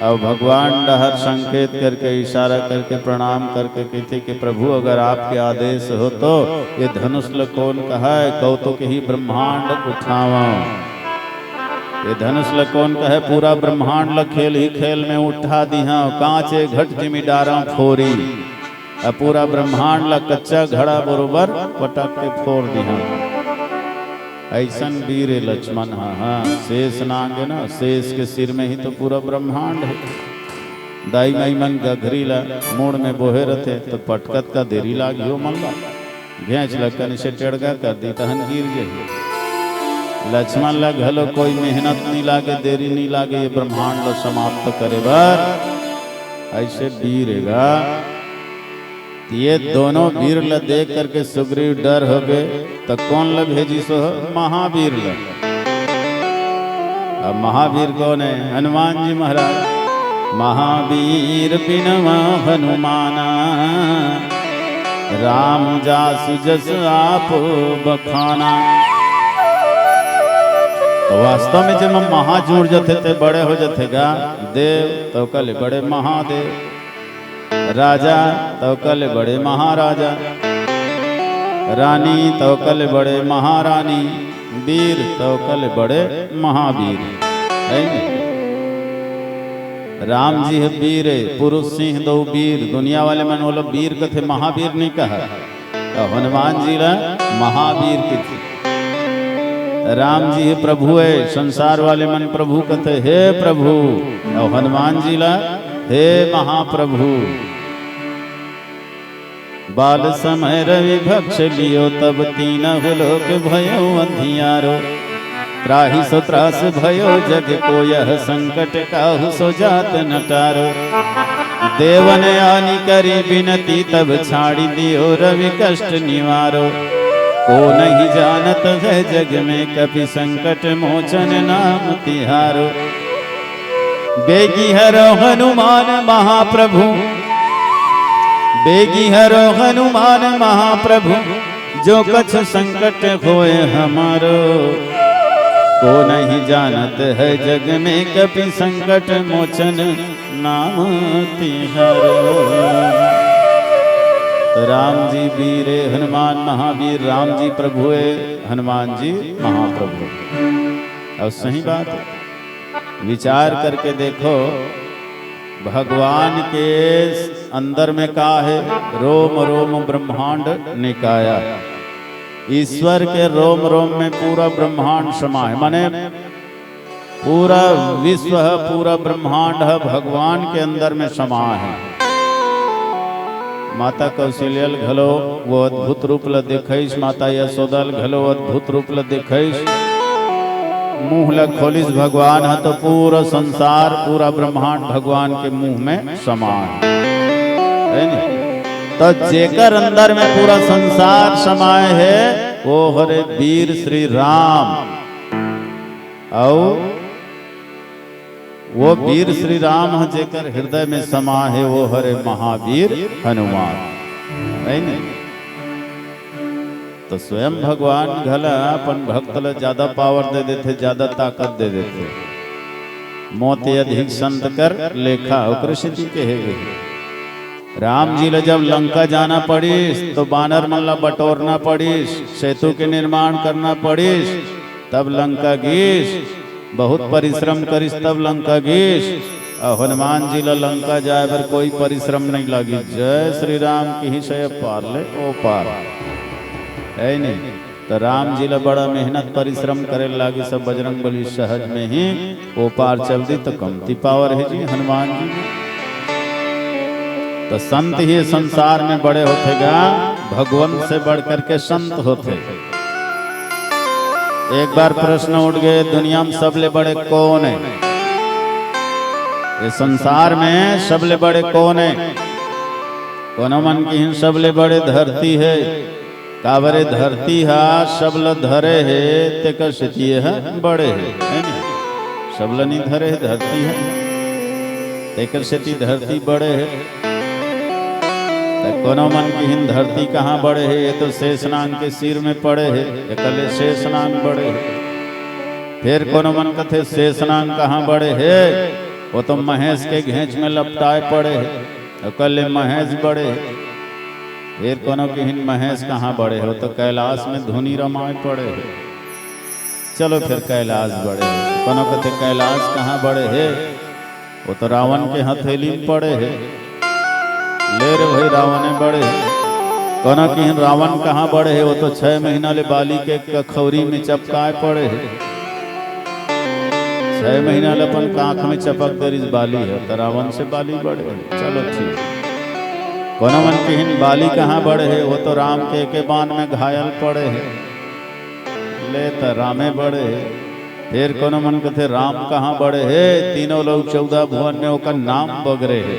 अब भगवान डहर संकेत करके इशारा करके प्रणाम करके कहते कि प्रभु अगर आपके आदेश हो तो ये धनुष ल कौन कहा है, कौतुक ही ब्रह्मांड उठावा। ये धनुष ल कौन कहे, पूरा ब्रह्मांड ल खेल ही खेल में उठा दिहा। कांचे घट जिमी डारा फोरी, अब पूरा ब्रह्मांड ल कच्चा घड़ा बरोबर पटक के फोड़ दिहा। ऐसन वीर लक्ष्मण। हाँ शेष नाग है ना, शेष के सिर में ही तो पूरा ब्रह्मांड है। दाई माई मन गघरी ला मूड में बोहे रहते तो पटकत का देरी लागियो मन ला, घेंच लकन से टेढ़गा कर दी तहन गिर जाइए। लक्ष्मण ला घलो कोई मेहनत नहीं लागे, देरी नहीं लागे, ये ब्रह्मांड लो समाप्त करे बार ऐसे वीरेगा। ये दोनों वीर ल देख करके सुग्रीव डर हो गए, तो कौन ल भेजी सो महावीर ल। अब महावीर कौन है, हनुमान जी महाराज। महावीर बिनवा हनुमाना, राम जासु जस आप बखाना। तो वास्तव में जब महाजूर जथे थे बड़े हो जथेगा, देव तो कल बड़े महादेव, राजा तो कल बड़े महाराजा, रानी तो कल बड़े महारानी, वीर तो कल बड़े महावीर है। राम जी है वीर, पुरुष सिंह दो वीर। दुनिया वाले मन बोलो वीर कथे, महावीर नहीं कहा। तो हनुमान जी ला महावीर की थी। राम जी है प्रभु है, संसार वाले मन प्रभु कथे हे प्रभु, और हनुमान जी ला हे महाप्रभु। बाल समय रवि भक्ष लियो, तब तीनहु लोक भयो अंधियारो। त्राहि सो त्रास भयो जग को, यह संकट काहु सो जात नटारो। देवन आनी करी बिनती, तब छाड़ी दियो रवि कष्ट निवारो। को नहीं जानत है जग में, कपि संकट मोचन नाम तिहारो। बेगी हरो हनुमान महाप्रभु, बेगी हरो हनुमान महाप्रभु। जो कछ संकट होए हमारो, को नहीं जानत है जग में, कपि संकट मोचन नाम तिहारो। तो राम जी वीरे, हनुमान महावीर। राम जी प्रभु है, हनुमान जी महाप्रभु। और सही बात है, विचार करके देखो भगवान के अंदर में का है, रोम रोम ब्रह्मांड निकाया। ईश्वर के रोम रोम में पूरा ब्रह्मांड समा है, माने पूरा विश्व है, पूरा ब्रह्मांड है भगवान के अंदर में समा है। माता कौशल्यल घलो वो अद्भुत रूप ल देखैस, माता यशोदल घलो अद्भुत रूप ल देखैस। मुंह ल खोलिस भगवान है तो पूरा संसार पूरा ब्रह्मांड भगवान के मुंह में समान है नहीं? तो जेकर अंदर में पूरा संसार समाये है वो हरे वीर श्री राम, और वो वीर श्री राम है जेकर हृदय में समा है वो हरे महावीर हनुमान है नहीं? तो स्वयं भगवान घला अपन भक्त ल ज्यादा पावर दे देते, ज्यादा ताकत दे देते। मोते अधिक संत कर लेखा कृषि कहे राम जी ल जब लंका जाना पड़ीस तो बानर मन ला बटोरना पड़ीस, सेतु के निर्माण करना पड़ीस, तब लंका गीस, बहुत परिश्रम करिस तब लंका गीस। हनुमान जी ला लंका जाए पर कोई परिश्रम नहीं लगी, जय श्री राम की ही से पार ले ओ पार है नहीं? तो राम जी ला बड़ा मेहनत परिश्रम करे लागी, सब बजरंग बली सहज में ही वो पार चल दी। तो कमती पावर है जी हनुमान जी। तो संत ही संसार में बड़े होतेगा, भगवंत से बढ़ करके संत होते। एक बार प्रश्न उठ गए, दुनिया में सबले बड़े कौन है? ये संसार में सबले बड़े कौन है? कोनो मन की सबले बड़े धरती है। कावरे धरती हा सबल धरे है तेकर स्थिति है बड़े है नहीं? सबल नहीं धरे है, धरती है तेकर स्थिति धरती बड़े है। कोनो मन की हिंद धरती कहाँ बड़े है? ये तो शेषनाग के सिर में पड़े है, एकले शेषनाग बड़े है। फिर कोनो मन कथे शेषनाग कहाँ बड़े है? वो तो महेश के घेंच में लपटाए पड़े है, एकले महेश बड़े है। फिर कोनो की हिंद महेश कहाँ बड़े हो? तो कैलाश में धुनी रमाए पड़े है। चलो फिर कैलाश बड़े है। कोनो कथे कैलाश कहाँ बड़े है? वो तो रावण के हथेली में पड़े है। ले रे भाई रावण बड़े। कोना की रावण कहाँ बड़े है? वो तो 6 महीना ले बाली के कखौरी में चपकाए पड़े है। 6 महीना ले अपन कांख में चपक कर इस बाली है, तो रावण से बाली बड़े है। चलो ठीक। कोना मन की हिंद बाली कहाँ बड़े है? वो तो राम के बाण में घायल पड़े है। ले तो रामे बड़े है। फिर कोनो मन कथे राम कहाँ बड़े है? तीनों लोग 14 भुवन में ओका नाम बगरे है।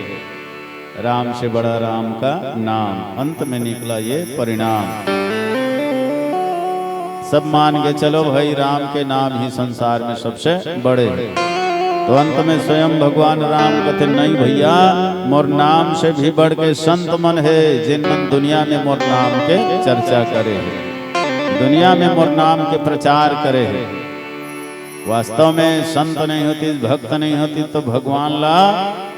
राम से बड़ा राम का नाम, अंत में निकला ये परिणाम। सब मान के चलो भाई राम के नाम ही संसार में सबसे बड़े। तो अंत में स्वयं भगवान राम कहते नहीं भैया, मोर नाम से भी बढ़ के संत मन है, जिन मन दुनिया में मोर नाम के चर्चा करे है, दुनिया में मोर नाम के प्रचार करे है। वास्तव में संत नहीं होती, भक्त नहीं होती तो भगवान ला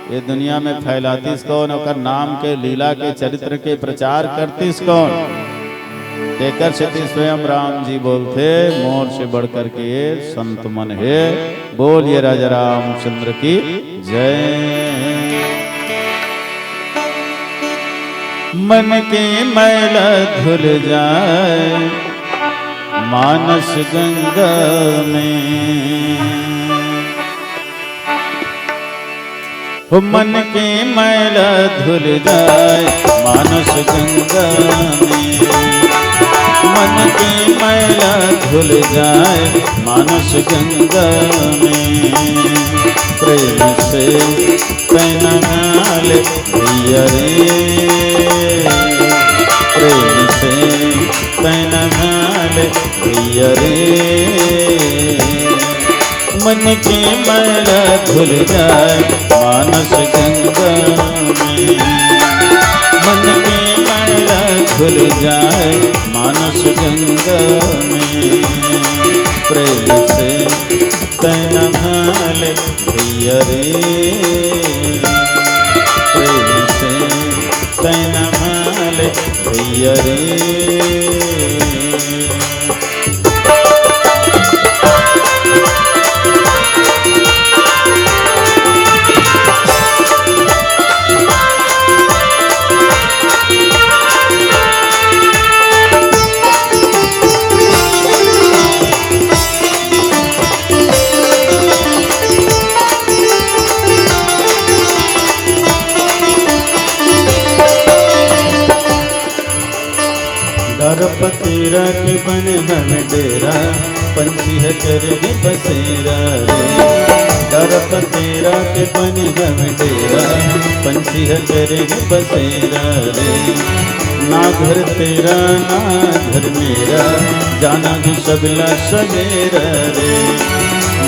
ये दुनिया में फैलातीस कौन? और नाम के लीला के चरित्र के प्रचार करतीस कौन? तेकर से स्वयं राम जी बोलते मोर से बढ़कर के ये संत मन है। बोलिए राजा रामचंद्र की जय। मन के मैल धुल जाए मानस गंगा में, मन के मैल धुल जाए मानस गंगा में, मन के मैल धुल जाए मानस गंगा में। प्रेम से पहनाल भैया रे, प्रेम से पहनाल भैया रे। मन के मैल धुल जाए मानस गंगा में, मन के मैल धुल जाए मानस गंगा में। प्रेम से पहनाल भैया रे, प्रेम से पहनाल भैया रे। तरफ तेरा के बन हम डेरा, पंछी है करगी बसेरा रे। तरफ तेरा के बन हम डेरा, पंछी है करगी बसेरा रे। ना घर तेरा ना घर मेरा, जाना भी सबला सवेरा रे।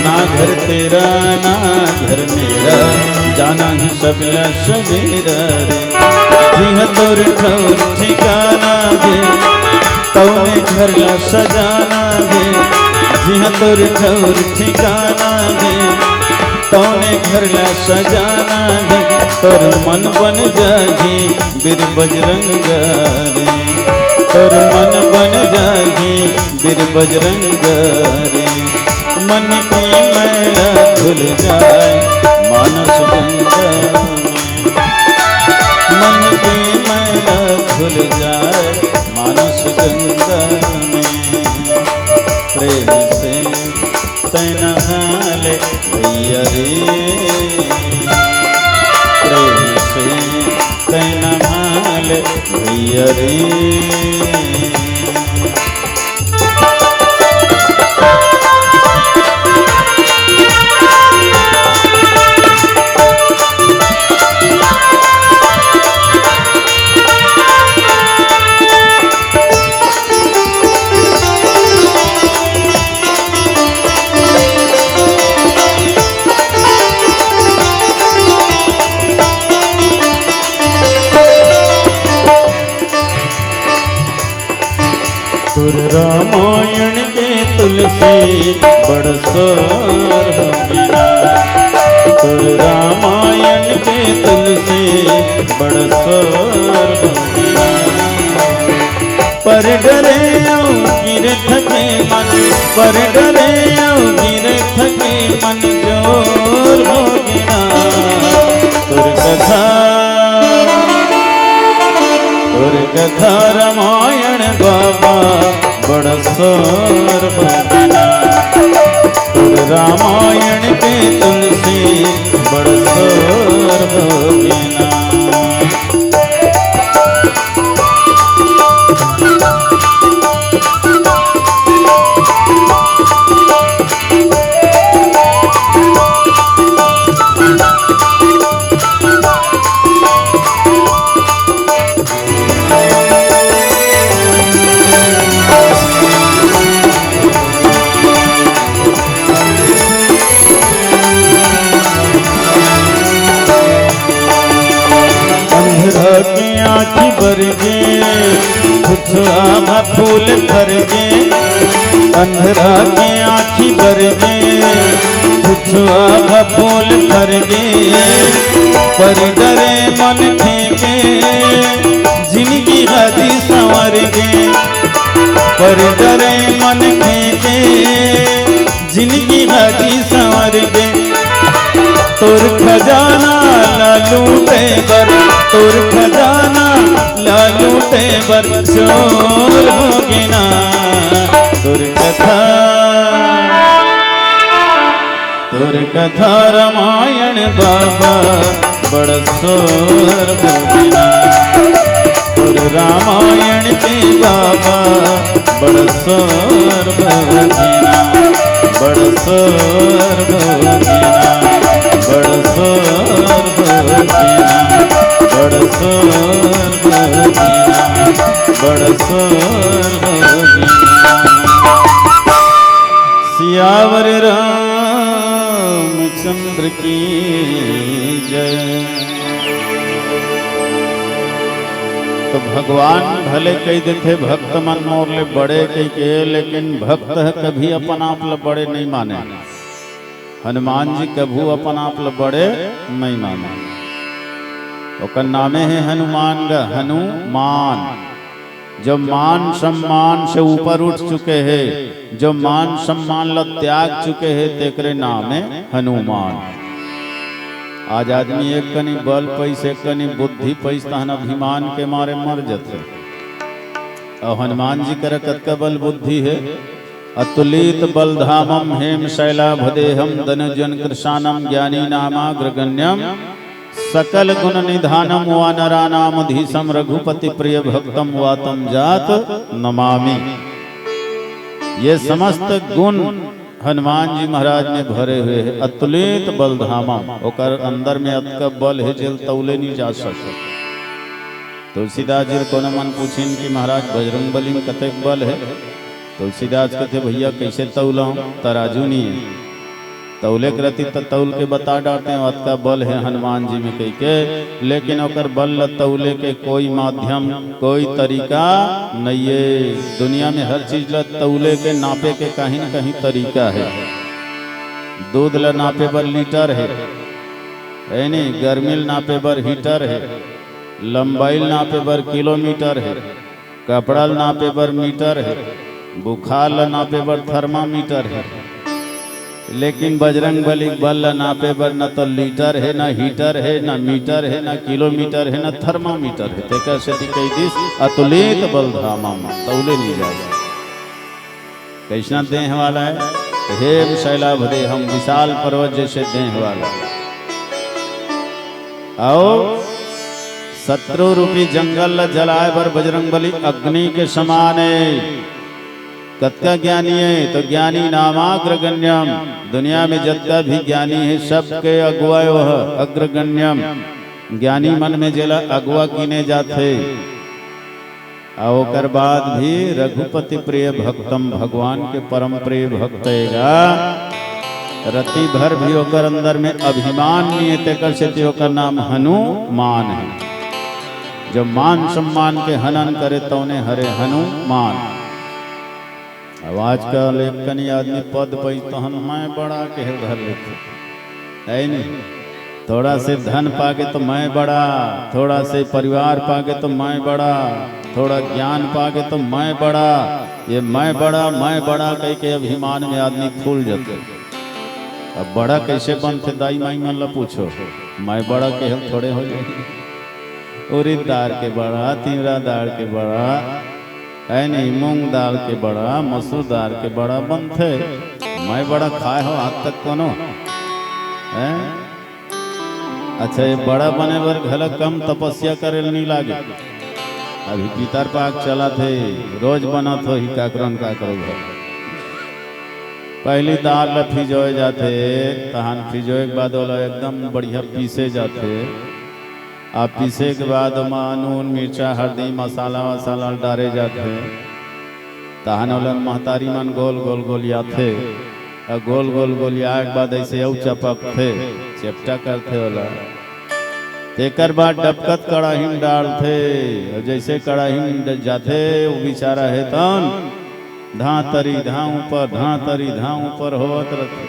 ना घर तेरा ना घर मेरा, जाना ही सबला सवेरा रे। जिह तोर ठौर ठिकाना गे, तौने घर ला सजाना गे। जिह तोर ठौर ठिकाना गे, तौने घर ला सजाना गे। तोर मन बन जागी बीर बजरंग रे, तोर मन बन जागी बीर बजरंग रे। मन की मैला धुल जाए मानस गंगा में, मन की मैला धुल जाए मानस गंगा में। प्रेम से तैना हाले भैया रे, प्रेम से तैना हाले भैया रे। तुर रामायण के तुलसी बड़ सोर हो गिना, तुर रामायण के तुलसी बड़ सोर हो गिना। पर डरे गिर थके मन, पर डरे गिर थके मन जोर हो गिना। तुर कथा तुर कथा रामायण बाबा बड़ सोर हो गिना। तुर रामायण के तुलसी बड़ सोर हो गिना। आँखी भर गे खुशवा फूल भर गे, अंधरा के आँखी भर गे खुशवा फूल भर गे। पर डरे मन फेंके जिनकी हदी संवर गे, पर डरे मन फेंके जिनकी हदी संवर गे। तोर खजाना ला लूटे बर, तोर खजाना ला लूटे बर चोर हो गिना। तोर कथा रामायण बाबा बड़ सोर हो गिना। तोर रामायण के बाबा बड़ सोर हो गिना, बड़ सोर हो गिना, बड़ सोर हो गिना, बड़ सोर हो गिना, बड़ सोर हो गिना। सियावर रामचंद्र की जय। तो भगवान भले कही देते भक्त मन मोर ले बड़े कही के, लेकिन भक्त कभी अपन आप ले बड़े नहीं माने। हनुमान जी कभू अपन आप ले बड़े नहीं माने। ओकर नामे है हनुमान गा, हनुमान। जो मान सम्मान से ऊपर उठ चुके हैं, जो मान सम्मान ल त्याग चुके हैं, तेकरे नाम है हनुमान। आज आदमी एक कनी बल पैसे कनी बुद्धि पैसा अभिमान के मारे मर जाते। और हनुमान जी कर कतका बल बुद्धि है। अतुलित बलधामम हेम शैलाभदेहम धनुजन कृशानम ज्ञानी नामाग्रगण्यम सकल गुण निधानम वा नरानामधीशम रघुपति प्रिय भक्तम वातम जात नमामि। ये समस्त गुण हनुमान जी महाराज में भरे हुए हैं। अतुलित बलधामम, ओकर अंदर में अतका बल है जेल तौले नहीं जा सकते। तुलसीदास जी को मन पूछिन कि महाराज बजरंग बली में कतेक बल है। तुलसीदास कहते भैया कैसे तौला, तराजू नहीं है, तौले करती तो तौल के बता डालते हैं अतका बल है हनुमान जी में कह के, लेकिन ओकर बल तौले के कोई माध्यम कोई तरीका नहीं है। दुनिया में हर चीज ल तौले के नापे के कहीं न कहीं तरीका है। दूध ल नापे बर लीटर है नहीं, गर्मी नापे बर हीटर है, लंबाई नापे बर किलोमीटर है, कपड़ा नापे बर मीटर है, बुखार ल नापे बर थर्मामीटर है। लेकिन बजरंग बली बल नापे बर न तो लीटर है, न हीटर है, न मीटर है, न किलोमीटर है, न थर्मामीटर है। तेकर से कई दिस अतुलित बलधामा तौले नहीं जाए। कैसा देह वाला है, हेम शैलाभदे हम विशाल पर्वत जैसे देह वाला। आओ शत्रु रूपी जंगल जलाए बर बजरंग बली अग्नि के समान है। कत्का ज्ञानी है तो ज्ञानी नामाग्रगण्यम, दुनिया में जितना भी ज्ञानी है सबके अगुआ वह अग्रगण्यम। ज्ञानी मन में जेला अगुआ गिने जाते। और बाद भी रघुपति प्रिय भक्तम, भगवान के परम प्रिय भक्त हैगा। रति भर भी होकर अंदर में अभिमान नहीं है, तेकर से होकर नाम हनुमान है। जो मान सम्मान के हनन करे तो उन्हें हरे हनुमान। अब आजकल एक कनी आदमी पद पई तहन मैं बड़ा के धर लेते है नहीं। थोड़ा से धन पाके तो मैं बड़ा, थोड़ा से परिवार पाके तो मैं बड़ा, थोड़ा ज्ञान पाके तो मैं बड़ा। ये मैं बड़ा कह के अभिमान में आदमी फूल जाते। अब बड़ा कैसे बनते दाई माई मन ला पूछो। मैं बड़ा के हम थोड़े हो जाए। उड़द दाल के बड़ा, तिवरा दाल के बड़ा है नहीं, मूंग दाल के बड़ा, मसूर दाल के बड़ा बनते। मैं बड़ा खाए हो आज तक कोनो है। अच्छा ये बड़ा बने बर घला कम तपस्या करे नहीं लागे। अभी पितर पाक चला थे, रोज बना तो ही काकरन का करो घर। पहली दाल ला फिजोए जाते, तहन फिजोए के बाद वाला एकदम बढ़िया पीसे जाते। आप पीसे के बाद नून मिर्चा हल्दी मसाला वसाला डाले जाते। तहन महतारी मन गोल गोल गोलियाथे, और गोल गोल गोलिया के बाद ऐसे चपकते चेपटा करते वाला। तेकर बाद डबकत कड़ाही में डालते, और जैसे कड़ाही में जाते वो बेचारा है तन धा तरी धा ऊपर होत रहते।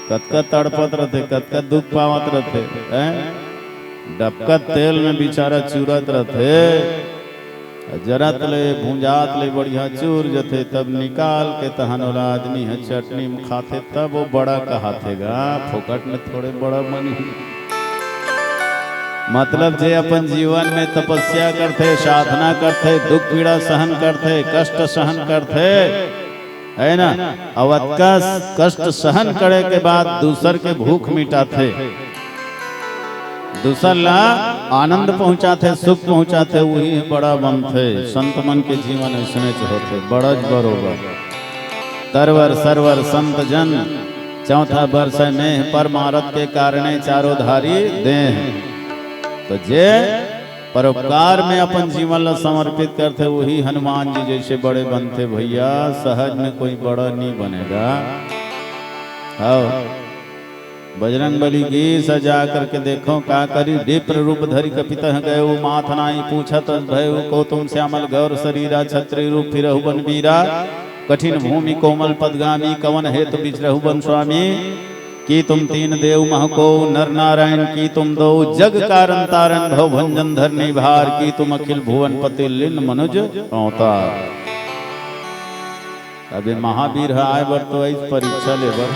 कतका तड़पत रहते, कतका दुख पावत रहते हैं। डबकत तेल में बेचारा चूरत रहते। जरत ले भूंजात ले बढ़िया चूर जथे, तब निकाल के तहन वाला आदमी है चटनी में खाते। तब वो बड़ा कहाथेगा, फोकट में थोड़े बड़ा बनी। मतलब जे अपन जीवन में तपस्या करते, साधना करते, दुख पीड़ा सहन करते, कष्ट सहन करते है ना। अवत कष्ट सहन करे के बाद दूसर के भूख मिटाते, दूसर ला आनंद पहुंचाते, सुख पहुंचाते, वही बड़ा बनते। संत मन के जीवन ऐसे होते बड़ज बरोबर। तरवर सरवर संत जन, चौथा वर्ष में परमारथ के कारणे चारों धारी देह। तो जे परोपकार में अपन जीवन ला समर्पित करते वही हनुमान जी जैसे बड़े बनते भैया। सहज में कोई बड़ा नहीं बनेगा। हाँ बजरंग बली की सजा करके देखो का करी। डिप्र रूप धरि कपितः गए माथ नाई पूछत भय को तुम श्यामल गौर शरीरा। छत्री रूप फिरहु बन वीरा, कठिन भूमि कोमल पदगामी। कवन हेतु बिचरहु बन स्वामी, की तुम तीन देव महको नर नारायण। की तुम दो जग कारण तारण, भव भंजन धरनी भार। की तुम अखिल भुवन पति लिन मनुज अवतार। अभी महावीर आए बर तो इस परीक्षा ले बर।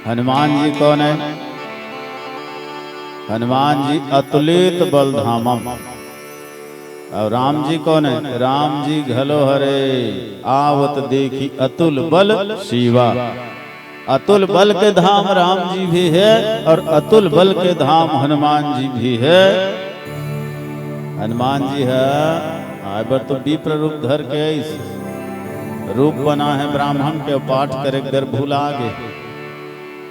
हनुमान जी कौन है? हनुमान जी अतुलित बलधामम। और राम जी कौन है? राम जी घलो हरे आवत देखी अतुल बल शिवा। अतुल बल के धाम राम जी भी है और अतुल बल के धाम हनुमान जी भी है। हनुमान जी है आबर तो विप्र रूप धर के रूप बना है ब्राह्मण के पाठ करे कर भूला गे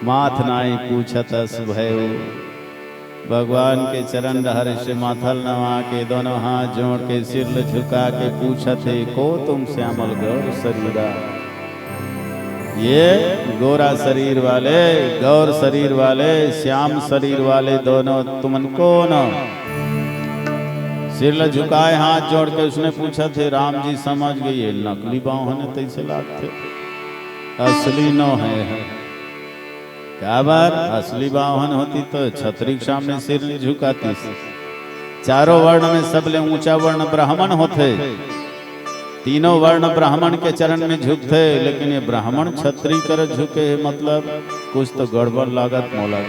माथ नाई पूछत भय भगवान के चरण हर से माथल नवा के दोनों हाथ जोड़ के सिर झुका के पूछत है को तुम श्यामल गौर शरीरा। ये गोरा शरीर वाले गौर शरीर वाले श्याम शरीर वाले दोनों तुमन को न सिर झुकाए हाथ जोड़ के उसने पूछा थे राम जी समझ गए ये नकली बाहुन है तैसे लागते असली नो है क्या बार असली बाहुन होती तो छतरी के सामने सिर नहीं झुकाती। चारों वर्ण में सबले ऊंचा वर्ण ब्राह्मण होते तीनों वर्ण ब्राह्मण के चरण में झुकते लेकिन ये ब्राह्मण छतरी कर झुके मतलब कुछ तो गड़बड़ लागत मोला।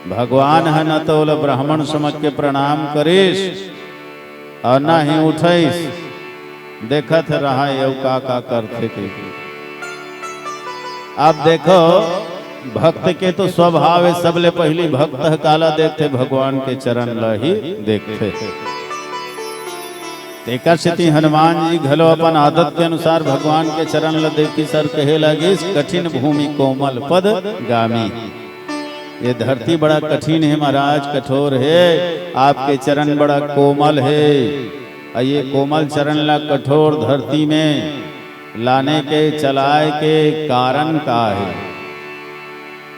भगवान है न तो ब्राह्मण समझ के प्रणाम करीस और न ही उठईस देखत रहा ये का करते के। आप देखो भक्त के तो स्वभाव है सबले पहली भक्त काला देखते भगवान के चरण लही देखते। देखा से हनुमान जी घलो अपन आदत के अनुसार भगवान के चरण ल देखी सर कहे लगे कठिन भूमि कोमल पद गामी। ये धरती बड़ा कठिन है महाराज कठोर है आपके चरण बड़ा कोमल है। ये कोमल चरण ला कठोर धरती में लाने के चलाए के कारण का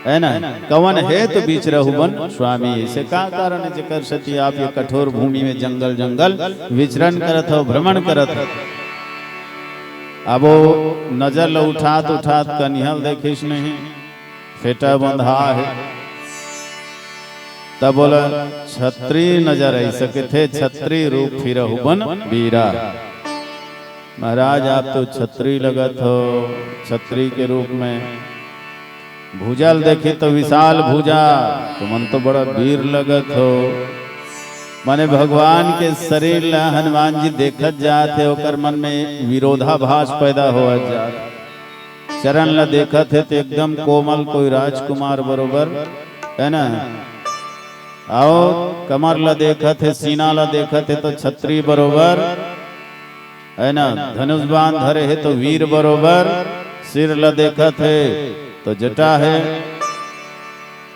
है ना कवन है तो बीच रहुबन स्वामी। ऐसे का कारण है जकर सती आप ये कठोर भूमि में जंगल जंगल विचरण करत हो भ्रमण करत हो। अब वो नजर ल उठात उठात कनिहल देखिस नहीं फेटा बंधा है तब बोला छत्री नजर आई सके थे छत्री रूप फिर बन बीरा। महाराज आप तो छत्री लगत हो छत्री के रूप में भुजल देखे तो विशाल भुजा तो मन तो बड़ा वीर लगत हो। माने भगवान के शरीर ला हनुमान जी देखत जाते ओकर मन में विरोधाभास पैदा हो जात। चरण ला देखत है तो एकदम कोमल कोई राजकुमार बरोबर है ना। आओ कमर ला देखत है सीना ला देखत है तो छत्री बरोबर है ना। धनुष बाण धरे है तो वीर बरोबर सिर ला देखत है तो जटा है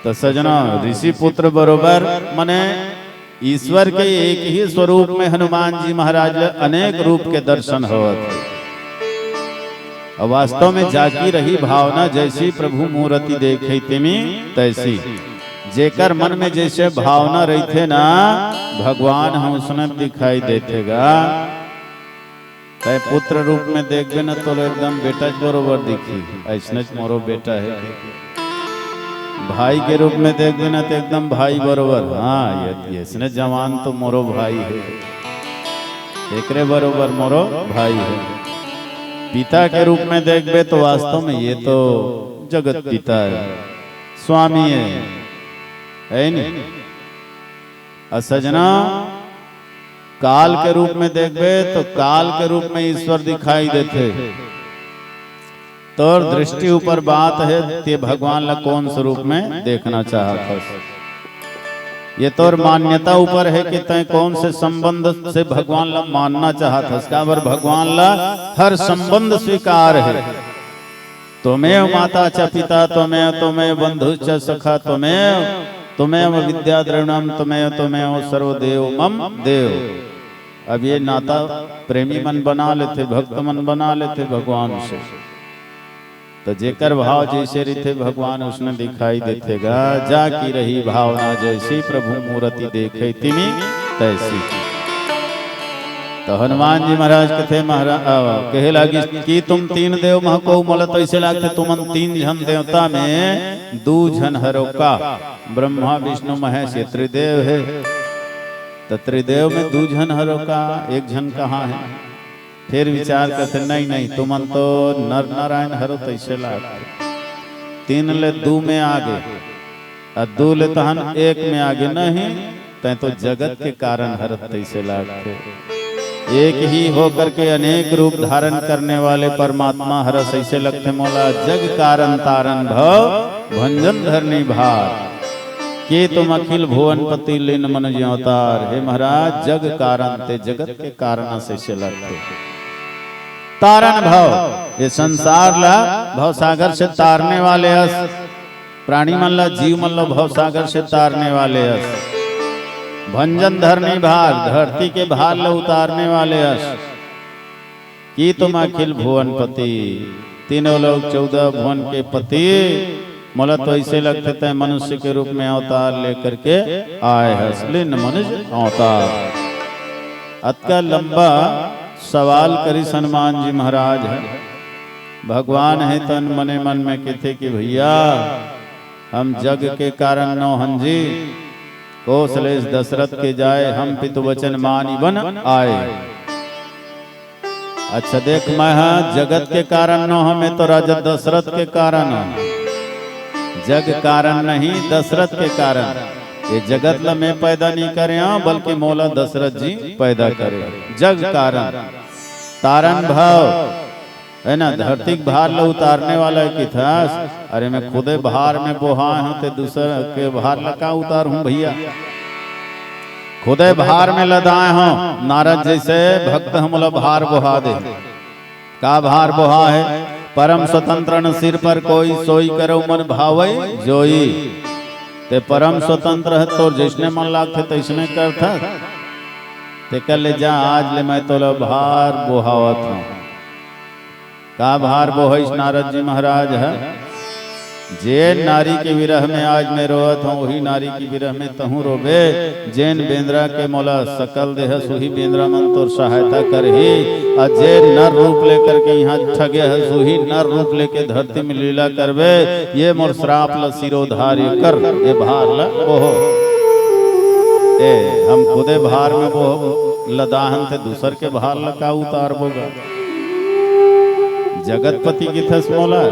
तो सजना ऋषि पुत्र बरोबर। माने ईश्वर के एक ही स्वरूप में हनुमान जी महाराज अनेक रूप के दर्शन होत। वास्तव में जाकी रही भावना जैसी प्रभु मूर्ति देखे तिमी तैसी। जेकर मन में जैसे भावना रही थे ना भगवान हम उसने दिखाई देतेगा। पुत्र रूप में देखबे ना तो एकदम बेटा बरोबर दिखी ऐसने मोरो बेटा है। भाई के रूप में देखबे ना तो एकदम भाई बरोबर हाँ ये इसने जवान तो मोरो भाई है एकरे बरोबर मोरो भाई है। पिता के रूप में देखबे तो वास्तव में ये तो जगत पिता है स्वामी है नहीं। असजना काल के रूप में देखबे तो काल के रूप में ईश्वर दिखाई देते। तोर दृष्टि ऊपर बात है ते भगवान ला कौन स्वरूप में देखना चाहता। ये तोर मान्यता ऊपर है कि तय कौन से संबंध से भगवान ला मानना चाहता। इसका बर भगवान ला हर संबंध स्वीकार है। त्वमेव माता च पिता त्वमेव बंधु च सखा त्वमेव विद्या द्रविणम त्वमेव सर्वदेव मम देव। अब ये नाता प्रेमी मन बना लेते भक्त मन बना लेते भगवान से। तो जेकर भाव जैसे रीते भगवान उसने दिखाई देतेगा। जा की रही भावना जैसी प्रभु मूर्ति देखे तिमी तैसी। तो हनुमान जी महाराज कथे महाराज कहे लागी कि तुम तीन देव मह को मोल तो ऐसे लागते तुमन तीन जन देवता में दू जन हरो का ब्रह्मा विष्णु महेश ये त्रिदेव है। तो त्रिदेव में दू जन हरो का एक जन कहाँ है। फिर विचार करते नहीं तुमन तो नर नारायण हरो तो ऐसे लागते तीन ले दू में आगे और दू ले तहन एक में आगे नहीं तय तो जगत के कारण हरत ऐसे लागते। एक ही होकर के अनेक रूप धारण करने वाले परमात्मा हरस ऐसे लगते मोला जग कारण तारण भव भंजन धरनी भार के तुम अखिल भुवनपति लीन मन ज्यों अवतार। हे महाराज जग कारण ते जगत के कारण से लगते तारण भव ये संसार ला भव सागर से तारने वाले अस प्राणी मन ला जीव मन ला भव सागर से तारने वाले अस भंजन धरनी भार धरती के भार ला उतारने वाले अस की तुम अखिल भुवनपति तीनों लोग 14 भुवन के पति मोला तो ऐसे लगते थे मनुष्य के रूप में अवतार लेकर के आए हसलिन मनुष्य अवतार। अतका लंबा सवाल करी हनुमान जी महाराज है भगवान है तन मने मन में कहते कि भैया हम जग के कारण नो हंजी कौशलेश दशरथ के जाए हम पितु वचन मानी बन आए। अच्छा देख मैं जगत के कारण नो हमें तो राजा दशरथ के कारण जग कारण नहीं दशरथ के कारण ये जगत ला मैं पैदा नहीं करे बल्कि मौला दशरथ जी पैदा करे जग कारण तारण भाव है ना धरती भार ला उतारने वाला की था। अरे मैं खुदे भार में बोहा हूँ तो दूसरा के भार ला का उतार हूँ भैया खुदे भार में लदाए हूँ नारद जैसे भक्त हमला भार बोहा दे का भार बोहा है परम स्वतंत्र न सिर पर कोई सोई करो मन भावई जोई ते परम स्वतंत्र है तो जिसने मन लागते तैसने करता ते कर ले जा आज ले मैं तो भार बोहावत हूँ का भार बोहिस नारद जी महाराज है जैन नारी के विरह में आज मैं रोवत हूँ वही नारी की विरह में तहूँ रोबे जैन बेंद्रा के मौला सकल देह सुही बेंद्रा मन तो सहायता कर ही और जैन नर रूप लेकर के यहाँ ठगे है सुही नर रूप लेके धरती में लीला करबे ये मोर श्राप ल सिरोधार्य कर ये भार ल ओहो ए हम खुदे भार में वो लदाहन थे दूसर के भार ल का उतार बोगा जगतपति की थस मौला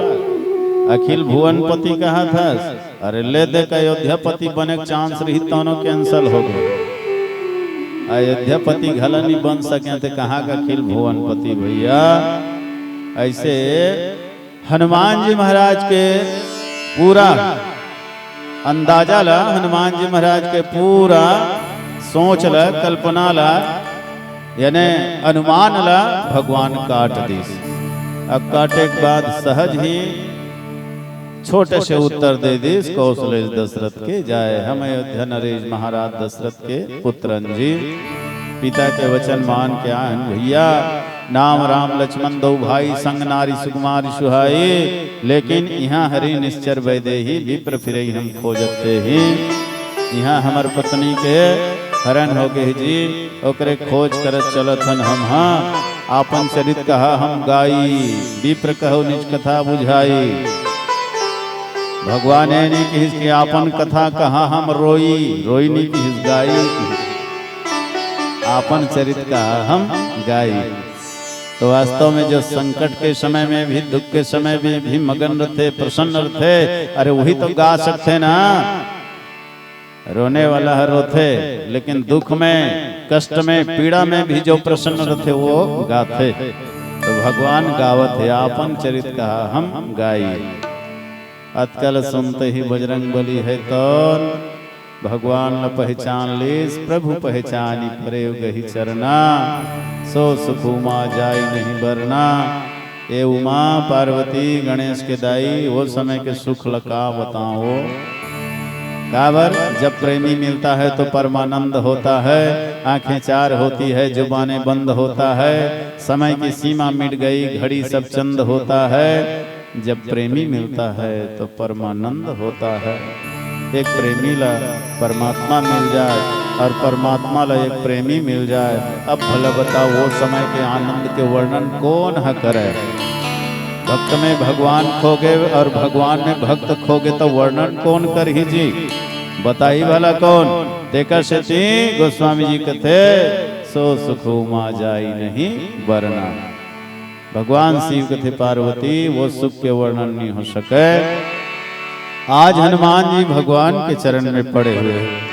अखिल भुवनपति कहा था। अरे ले दे का अयोध्यापति बने चांस रही दोनों कैंसल हो गए अयोध्यापति घला नहीं बन सके थे कहाँ का अखिल भुवनपति भैया। ऐसे हनुमान जी महाराज के पूरा अंदाजा ला हनुमान जी महाराज के पूरा सोच ला कल्पना ला यानी अनुमान ला भगवान काट दी। अब काटे के बाद सहज ही छोटे से उत्तर दे दी कौशलेश दशरथ के जाए हम अयोध्या नरेश महाराज दशरथ के पुत्रन जी पिता के वचन मान के आए भैया नाम राम लक्ष्मण दो भाई संग नारी सुकुमारी सुहाई लेकिन यहाँ हरि निश्चर वैदेही विप्र फिरे हम खोजते ही यहाँ हमार पत्नी के हरण हो गए जी ओकरे खोज करत चलत हन हम हाँ आपन चरित कहा हम गाई विप्र कहो निज कथा बुझाई भगवान ने कि आपन कथा कहा हम रोई रोई नहीं कि गाई आपन चरित कहा हम गाई। तो वास्तव में जो संकट के समय में भी दुख के समय में भी मगन रहते प्रसन्न रहते अरे वही तो गा सकते ना रोने वाला हर रोते लेकिन दुख में कष्ट में पीड़ा में भी जो प्रसन्न रहते वो गाते। तो भगवान गावत है आपन चरित कहा हम गाई। अतकल सुनते ही बजरंग बली है तो भगवान न पहचान लीस प्रभु पहचानी प्रयोग ही चरना सो सुखुमा जाई नहीं बरना। ए उमा पार्वती गणेश के दाई वो समय के सुख लका बताओ काबर जब प्रेमी मिलता है तो परमानंद होता है आंखें चार होती है जुबानें बंद होता है समय की सीमा मिट गई घड़ी सब चंद होता है। जब प्रेमी मिलता है तो परमानंद होता है। एक प्रेमी ला परमात्मा मिल जाए और परमात्मा ला एक प्रेमी मिल जाए अब भला बताओ वो समय के आनंद के वर्णन कौन है करे। भक्त में भगवान खोगे और भगवान में भक्त खोगे तो वर्णन कौन कर ही जी बताई भला कौन। देखा से गोस्वामी जी कथे सो सुखुमा जाई नहीं वरना। भगवान शिव कथे पार्वती वो सुख के वर्णन नहीं हो सके। आज हनुमान जी भगवान के चरण में पड़े हुए हैं।